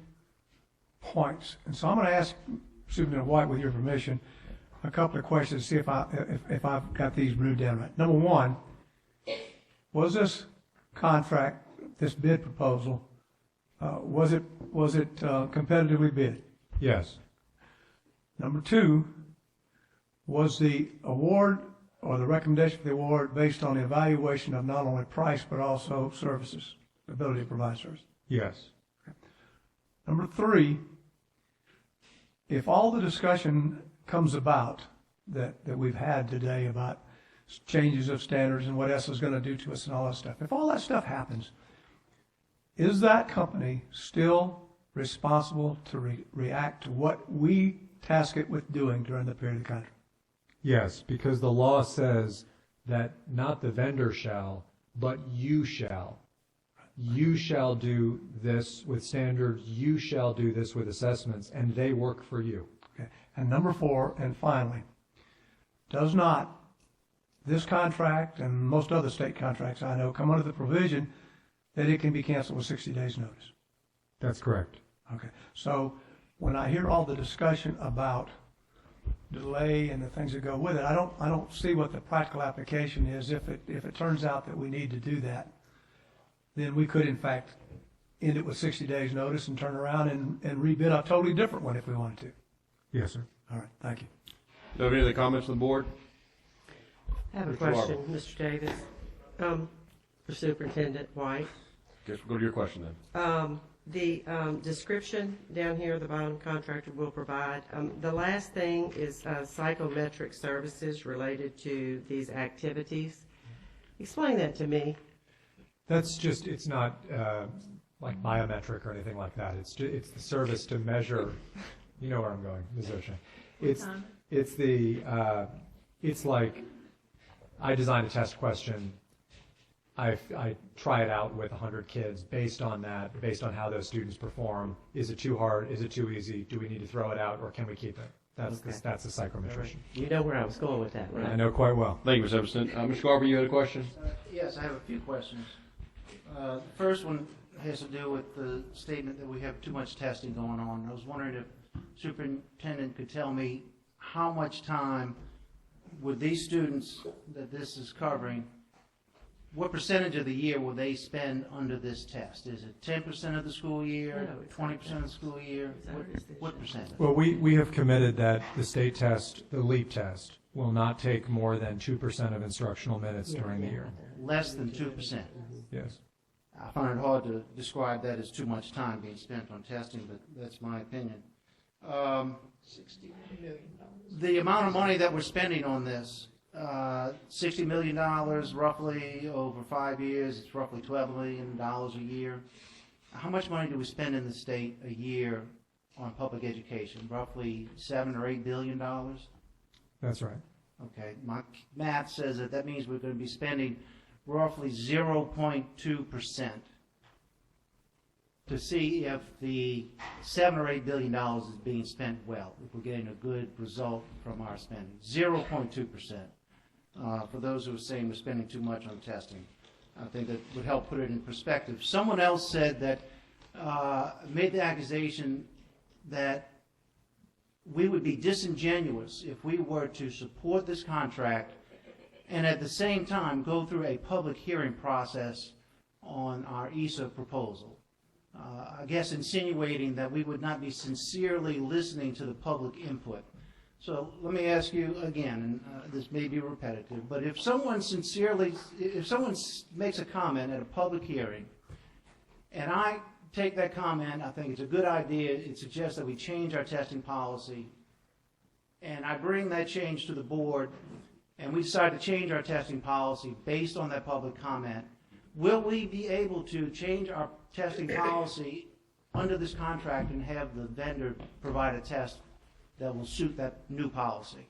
points. And so I'm going to ask Superintendent White, with your permission, a couple of questions to see if I've got these brewed down right. Number one, was this contract, this bid proposal, was it competitively bid?
Yes.
Number two, was the award or the recommendation for the award based on the evaluation of not only price but also services, the ability to provide service?
Yes.
Number three, if all the discussion comes about that we've had today about changes of standards and what ESSA is going to do to us and all that stuff, if all that stuff happens, is that company still responsible to react to what we task it with doing during the period of the contract?
Yes, because the law says that not the vendor shall, but you shall. You shall do this with standards, you shall do this with assessments, and they work for you.
Okay. And number 4, and finally, does not this contract and most other state contracts I know come under the provision that it can be canceled with 60 days notice?
That's correct.
Okay. So when I hear all the discussion about delay and the things that go with it, I don't see what the practical application is. If it turns out that we need to do that, then we could in fact end it with 60 days notice and turn around and rebid a totally different one if we wanted to.
Yes, sir.
All right, thank you.
Do you have any other comments from the board?
I have a
Mr.
question,
Barber.
Mr. Davis, for Superintendent White.
Guess we'll go to your question then.
The description down here, the bottom contractor will provide, the last thing is psychometric services related to these activities. Explain that to me.
That's just, it's not like biometric or anything like that. It's the service to measure, you know where I'm going, Ms. O'Shea. It's like, I design a test question, I try it out with 100 kids based on that, based on how those students perform. Is it too hard? Is it too easy? Do we need to throw it out or can we keep it? That's a psychometrician.
You know where I was going with that, right?
I know quite well.
Thank you, Ms. Everson. Mr. Garber, you had a question?
Yes, I have a few questions. The first one has to do with the statement that we have too much testing going on. I was wondering if Superintendent could tell me how much time would these students that this is covering, what percentage of the year will they spend under this test? Is it 10% of the school year, 20% of the school year? What percentage?
Well, we have committed that the state test, the LEAP test, will not take more than 2% of instructional minutes during the year.
Less than 2%?
Yes.
I find it hard to describe that as too much time being spent on testing, but that's my opinion. $60 million. The amount of money that we're spending on this, $60 million roughly over 5 years, it's roughly $12 million a year. How much money do we spend in the state a year on public education? Roughly $7 or $8 billion?
That's right.
Okay, my math says that means we're going to be spending roughly 0.2% to see if the $7 or $8 billion is being spent well, if we're getting a good result from our spending. 0.2%. For those who are saying we're spending too much on testing, I think that would help put it in perspective. Someone else said that, made the accusation that we would be disingenuous if we were to support this contract and at the same time go through a public hearing process on our ESA proposal. I guess insinuating that we would not be sincerely listening to the public input. So let me ask you again, and this may be repetitive, but if someone makes a comment at a public hearing, and I take that comment, I think it's a good idea, it suggests that we change our testing policy, and I bring that change to the board, and we decide to change our testing policy based on that public comment, will we be able to change our testing policy under this contract and have the vendor provide a test that will suit that new policy?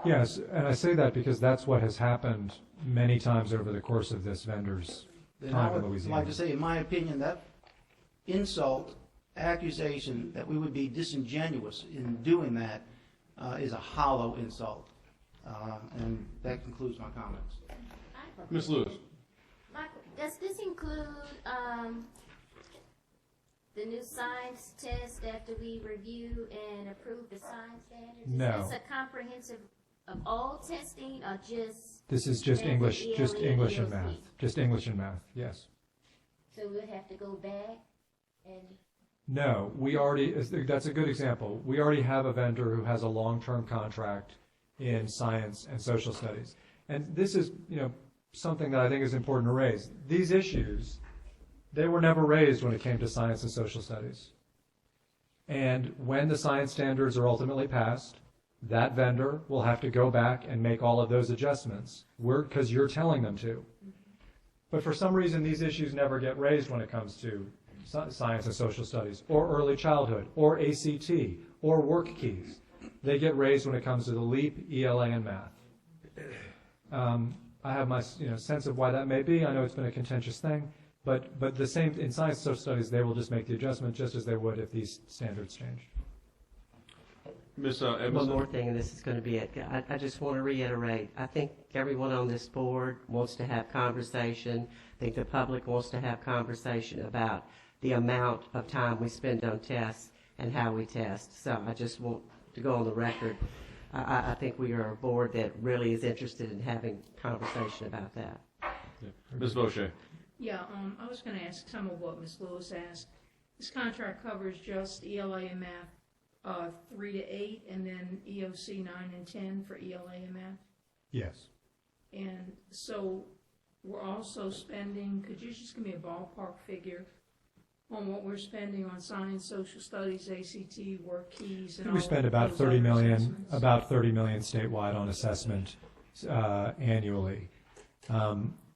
Yes, and I say that because that's what has happened many times over the course of this vendor's time in
I would
Louisiana.
like to say, in my opinion, that insult, accusation that we would be disingenuous in doing that is a hollow insult. And that concludes my comments.
Ms. Lewis.
Michael, does this include the new science test after we review and approve the science standards?
No.
Is this a comprehensive of all testing or just?
This is just
math,
English, just
ELE,
English and
ELC?
math. Just English and math, yes.
So we'll have to go back and?
No, that's a good example. We already have a vendor who has a long-term contract in science and social studies. And this is, something that I think is important to raise. These issues, they were never raised when it came to science and social studies. And when the science standards are ultimately passed, that vendor will have to go back and make all of those adjustments because you're telling them to. But for some reason, these issues never get raised when it comes to science and social studies, or early childhood, or ACT, or work keys. They get raised when it comes to the LEAP, ELA, and math. I have my sense of why that may be. I know it's been a contentious thing, but the same in science social studies, they will just make the adjustment just as they would if these standards changed.
Ms.
One
Edmondson?
more thing, and this is going to be it. I just want to reiterate, I think everyone on this board wants to have conversation. I think the public wants to have conversation about the amount of time we spend on tests and how we test. So I just want to go on the record. I think we are a board that really is interested in having conversation about that.
Yeah. Ms. Boucher?
Yeah, I was gonna ask some of what Ms. Lewis asked. This contract covers just ELA and math, 3 to 8, and then EOC 9 and 10 for ELA and math?
Yes.
And so we're also spending, could you just give me a ballpark figure on what we're spending on science, social studies, ACT, work keys, and all
We spend about
those
30
other
million,
assessments?
about 30 million statewide on assessment annually.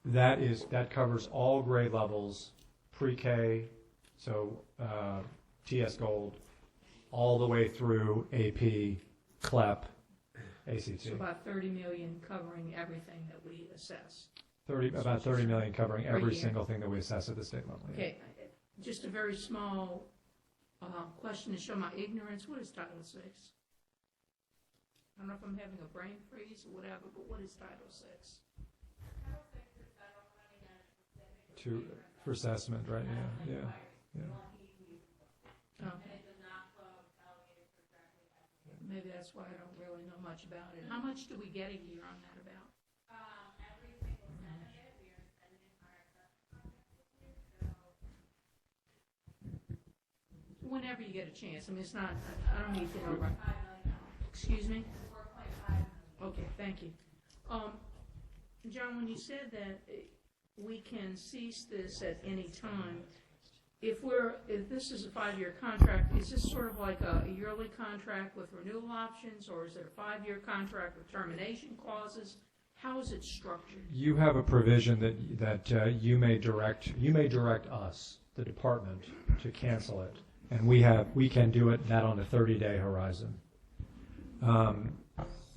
That covers all grade levels, pre-K, so TS Gold, all the way through AP, CLEP, ACT.
So about 30 million covering everything that we assess.
About 30 million covering
Per
every
year.
single thing that we assess at the state level. yeah.
Okay, just a very small question to show my ignorance. What is Title VI? I don't know if I'm having a brain freeze or whatever, but what is Title VI?
For assessment, right? Yeah.
Oh. Maybe that's why I don't really know much about it. How much do we get a year on that about? Whenever you get a chance. I mean, it's not, I don't need to know right. Excuse me? Okay, thank you. John, when you said that we can cease this at any time, if this is a 5-year contract, is this sort of like a yearly contract with renewal options, or is it a 5-year contract with termination clauses? How is it structured?
You have a provision that you may direct us, the department, to cancel it, and we can do that on a 30-day horizon.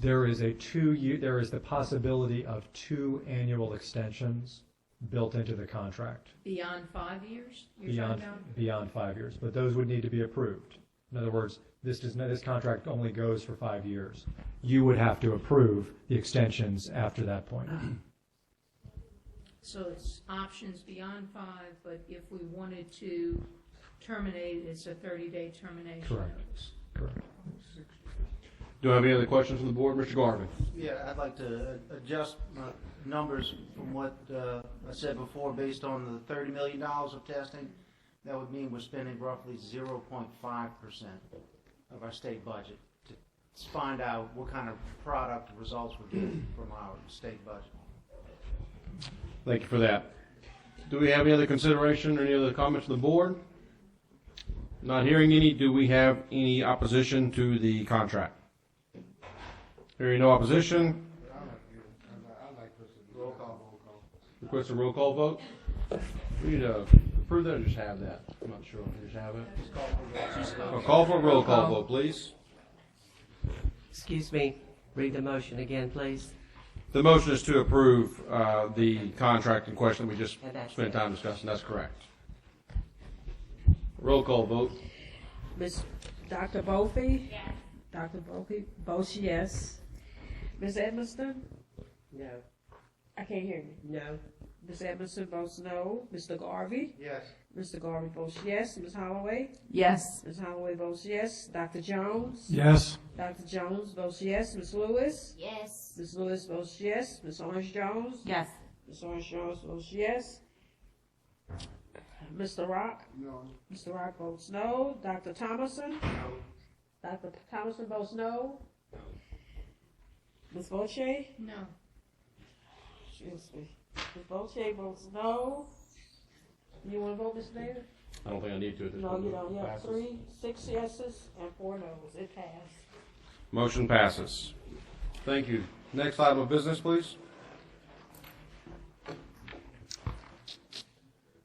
There is the possibility of 2 annual extensions built into the contract.
Beyond 5 years? You're talking about?
Beyond 5 years, but those would need to be approved. In other words, this contract only goes for 5 years. You would have to approve the extensions after that point.
So it's options beyond 5, but if we wanted to terminate, it's a 30-day termination
Correct.
notice.
Correct.
Do I have any other questions from the board? Mr. Garvin?
Yeah, I'd like to adjust my numbers from what I said before. Based on the $30 million of testing, that would mean we're spending roughly 0.5% of our state budget to find out what kind of product results we're getting from our state budget.
Thank you for that. Do we have any other consideration or any other comments from the board? Not hearing any, do we have any opposition to the contract? Hearing no opposition. Request a roll call vote. We need to approve that or just have that? I'm not sure. Just have it? A call for a roll call vote, please.
Excuse me, read the motion again, please.
The motion is to approve the contract in question that we just
And that's
spent
it.
time discussing. That's correct. Roll call vote.
Dr. Volpe? Yes. Dr. Volpe, Bosch, yes. Ms. Edmiston?
No.
I can't hear you.
No.
Ms. Edmiston votes no. Mr. Garvey?
Yes.
Mr. Garvey votes yes. Ms. Holloway?
Yes.
Ms. Holloway votes yes. Dr. Jones?
Yes.
Dr. Jones votes yes. Ms. Lewis?
Yes.
Ms. Lewis votes yes. Ms. Orange Jones?
Yes.
Ms. Orange Jones votes yes. Mr. Rock?
No.
Mr. Rock votes no. Dr. Thomason?
No.
Dr. Thomason votes no. Ms. Boucher?
No.
Excuse me. Ms. Boucher votes no. You want to vote, Ms. Mayor?
I don't think I need to at this
No,
point.
you don't. You have
Passes.
6 yeses and 4 noes. It passed.
Motion passes. Thank you. Next item of business, please.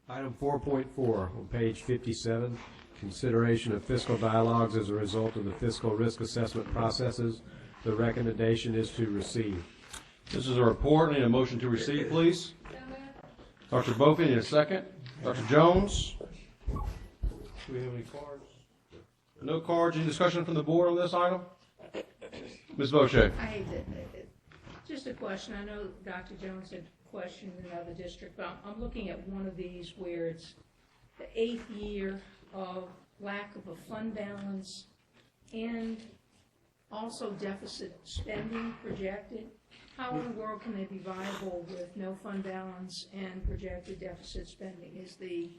Item 4.4 on page 57, consideration of fiscal dialogues as a result of the fiscal risk assessment processes. The recommendation is to receive.
This is a report. I need a motion to receive, please. Dr. Bophy, need a second. Dr. Jones? Do we have any cards? No cards. Any discussion from the board on this item? Ms. Bochet?
I hate to, just a question. I know Dr. Jones had questioned another district, but I'm looking at one of these where it's the 8th year of lack of a fund balance and also deficit spending projected. How in the world can they be viable with no fund balance and projected deficit spending? Is the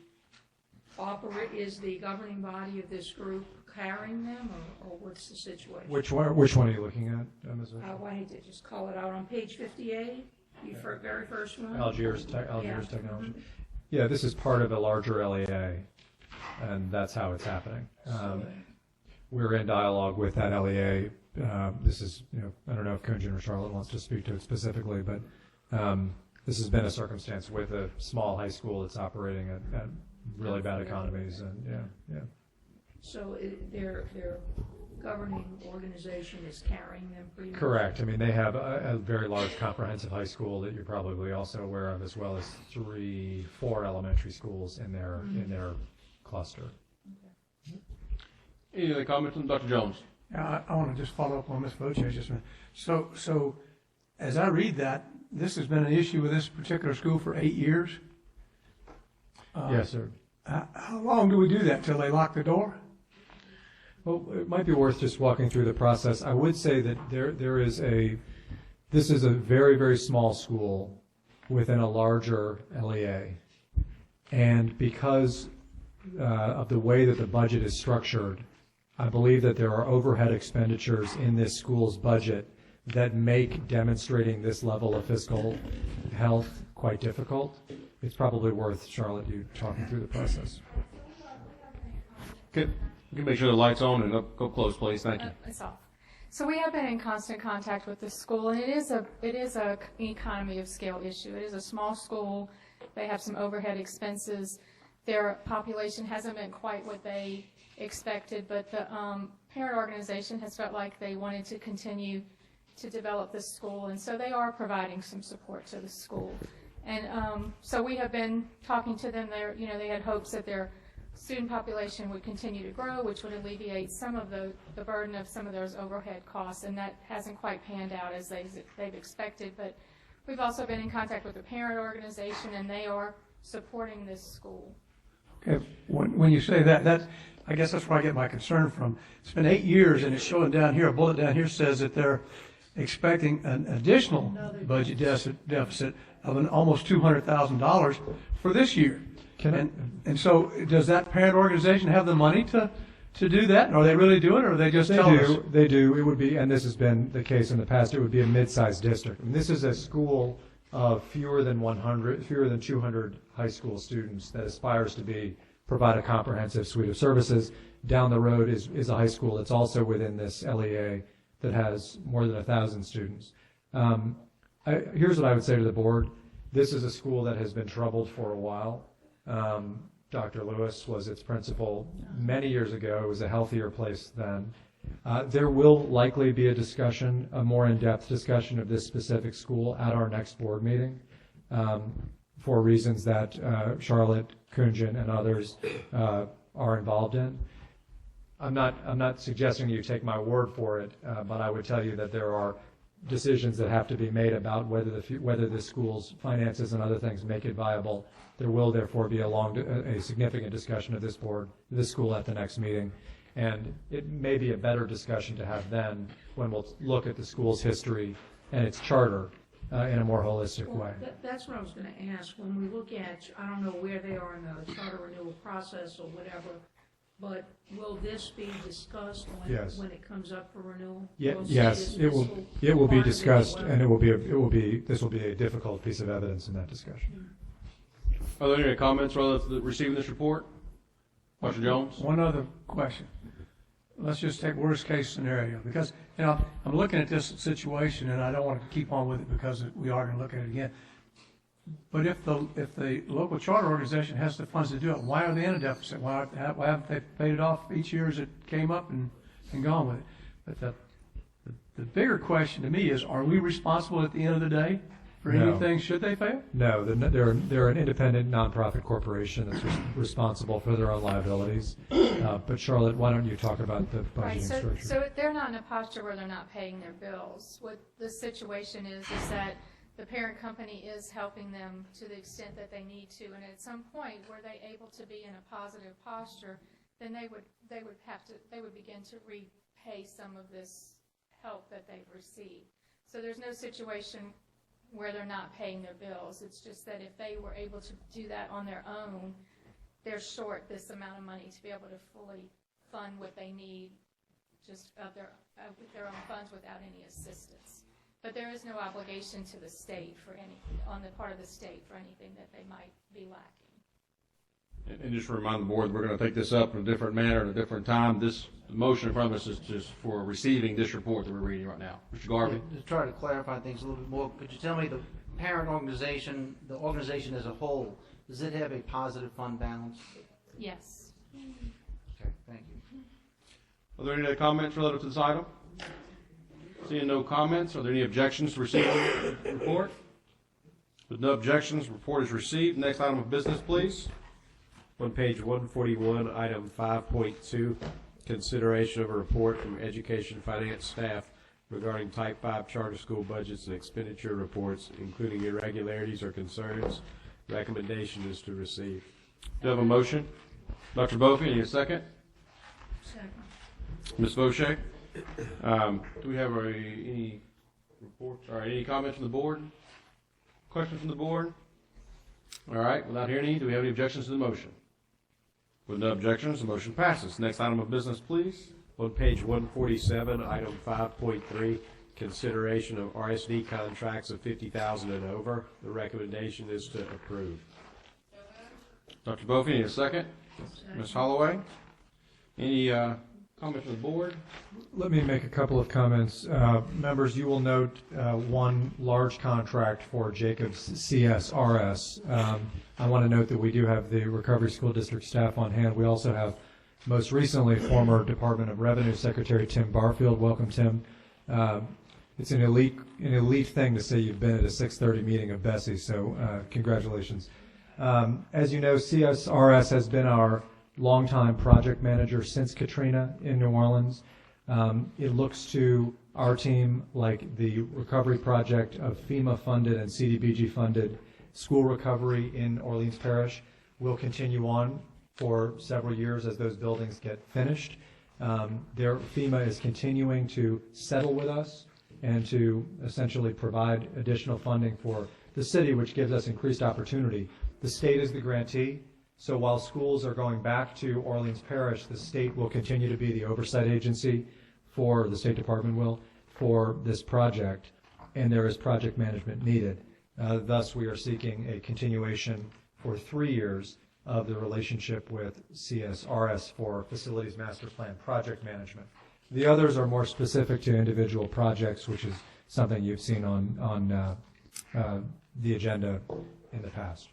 governing body of this group carrying them, or what's the situation?
Which one are you looking at, Ms. Bochet?
Why don't you just call it out on page 58, very first one?
Algiers Technology. Yeah, this is part of a larger LEA, and that's how it's happening. We're in dialogue with that LEA. This is, I don't know if Kunjan or Charlotte wants to speak to it specifically, but this has been a circumstance with a small high school that's operating at really bad economies, and yeah.
So their governing organization is carrying them pretty much?
Correct. I mean, they have a very large comprehensive high school that you're probably also aware of, as well as 4 elementary schools in their cluster.
Okay.
Any other comments from Dr. Jones?
I want to just follow up on Ms. Bochet just a minute. So as I read that, this has been an issue with this particular school for 8 years?
Yes, sir.
How long do we do that, till they lock the door?
Well, it might be worth just walking through the process. I would say that this is a very, very small school within a larger LEA. And because of the way that the budget is structured, I believe that there are overhead expenditures in this school's budget that make demonstrating this level of fiscal health quite difficult. It's probably worth, Charlotte, you talking through the process.
Okay. You can make sure the light's on and go close, please. Thank you.
It's off. So we have been in constant contact with the school, and it is a economy of scale issue. It is a small school. They have some overhead expenses. Their population hasn't been quite what they expected, but the parent organization has felt like they wanted to continue to develop this school, and so they are providing some support to the school. And so we have been talking to them. They had hopes that their student population would continue to grow, which would alleviate some of the burden of some of those overhead costs, and that hasn't quite panned out as they've expected. But we've also been in contact with the parent organization, and they are supporting this school.
Okay, when you say that, I guess that's where I get my concern from. It's been 8 years, and it's showing down here, a bullet down here says that they're expecting an additional budget deficit of almost $200,000 for this year. And so does that parent organization have the money to do that? And are they really doing it, or are they just telling us?
They do. It would be, and this has been the case in the past, it would be a mid-sized district. And this is a school of fewer than 200 high school students that aspires to provide a comprehensive suite of services. Down the road is a high school that's also within this LEA that has more than 1,000 students. Here's what I would say to the board. This is a school that has been troubled for a while. Dr. Lewis was its principal many years ago. It was a healthier place then. There will likely be a more in-depth discussion of this specific school at our next board meeting for reasons that Charlotte, Kunjan, and others are involved in. I'm not suggesting you take my word for it, but I would tell you that there are decisions that have to be made about whether the school's finances and other things make it viable. There will therefore be a significant discussion of this school at the next meeting, and it may be a better discussion to have then when we'll look at the school's history and its charter in a more holistic way.
That's what I was going to ask. When we look at, I don't know where they are in the charter renewal process or whatever, but will this be discussed when it comes up for renewal?
Yes, it will be discussed, and this will be a difficult piece of evidence in that discussion.
Are there any comments relative to receiving this report? Dr. Jones?
One other question. Let's just take worst case scenario, because I'm looking at this situation, and I don't want to keep on with it because we are going to look at it again. But if the local charter organization has the funds to do it, why are they in a deficit? Why haven't they paid it off each year as it came up and gone with it? But The bigger question to me is, are we responsible at the end of the day for
No.
anything should they fail?
No, they're an independent nonprofit corporation that's responsible for their own liabilities. But Charlotte, why don't you talk about the
Right,
budgeting
so,
structure?
so they're not in a posture where they're not paying their bills. What the situation is that the parent company is helping them to the extent that they need to, and at some point, were they able to be in a positive posture, then they would begin to repay some of this help that they've received. So there's no situation where they're not paying their bills. It's just that if they were able to do that on their own, they're short this amount of money to be able to fully fund what they need just with their own funds without any assistance. But there is no obligation to the state on the part of the state for anything that they might be lacking.
And just to remind the board, we're going to take this up in a different manner at a different time. This motion in front of us is just for receiving this report that we're reading right now. Mr. Garvey?
To try to clarify things a little bit more, could you tell me the parent organization, the organization as a whole, does it have a positive fund balance?
Yes.
Okay, thank you.
Are there any other comments relative to this item? Seeing no comments, are there any objections to receiving the report? With no objections, report is received. Next item of business, please.
On page 141, item 5.2, consideration of a report from education finance staff regarding type 5 charter school budgets and expenditure reports, including irregularities or concerns. Recommendation is to receive.
Do you have a motion? Dr. Bophy, any a second?
Second.
Ms. Fauché? Do we have any reports, or any comments from the board? Questions from the board? All right, without hearing any, do we have any objections to the motion? With no objections, the motion passes. Next item of business, please.
On page 147, item 5.3, consideration of RSD contracts of $50,000 and over. The recommendation is to approve.
Dr. Bophy, any a second? Ms. Holloway? Any comments from the board?
Let me make a couple of comments. Members, you will note one large contract for Jacobs CSRS. I want to note that we do have the Recovery School District staff on hand. We also have, most recently, former Department of Revenue Secretary Tim Barfield. Welcome, Tim. It's an elite thing to say you've been at a 6:30 meeting of BESE, so congratulations. As you know, CSRS has been our longtime project manager since Katrina in New Orleans. It looks to our team like the recovery project of FEMA-funded and CDBG-funded school recovery in Orleans Parish will continue on for several years as those buildings get finished. FEMA is continuing to settle with us and to essentially provide additional funding for the city, which gives us increased opportunity. The state is the grantee. So while schools are going back to Orleans Parish, the state will continue to be the oversight agency for, the State Department will, for this project, and there is project management needed. Thus, we are seeking a continuation for 3 years of the relationship with CSRS for Facilities Master Plan project management. The others are more specific to individual projects, which is something you've seen on the agenda in the past.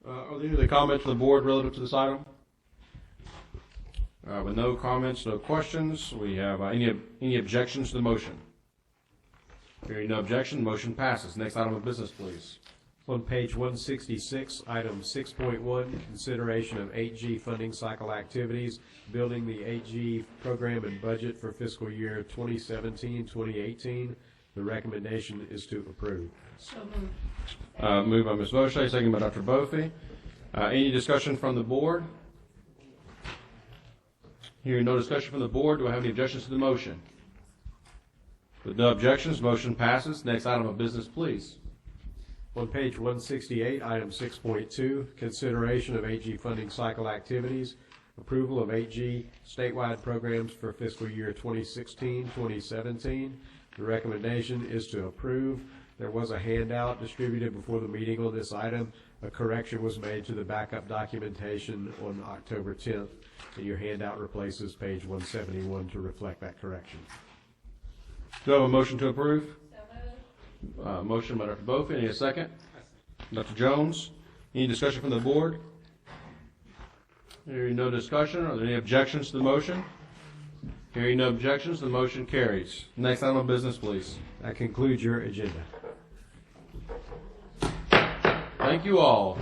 Are there any other comments from the board relative to this item? With no comments, no questions, we have any objections to the motion? Hearing no objection, the motion passes. Next item of business, please.
On page 166, item 6.1, consideration of 8G funding cycle activities, building the 8G program and budget for fiscal year 2017-2018. The recommendation is to approve.
So moved.
Moved by Ms. Fauché, second by Dr. Bophy. Any discussion from the board? Hearing no discussion from the board, do I have any objections to the motion? With no objections, motion passes. Next item of business, please.
On page 168, item 6.2, consideration of 8G funding cycle activities, approval of 8G statewide programs for fiscal year 2016-2017. The recommendation is to approve. There was a handout distributed before the meeting on this item. A correction was made to the backup documentation on October 10th, and your handout replaces page 171 to reflect that correction.
Do I have a motion to approve? Motion by Dr. Bophy. Any a second? Dr. Jones. Any discussion from the board? Hearing no discussion, are there any objections to the motion? Hearing no objections, the motion carries. Next item of business, please.
That concludes your agenda.
Thank you all.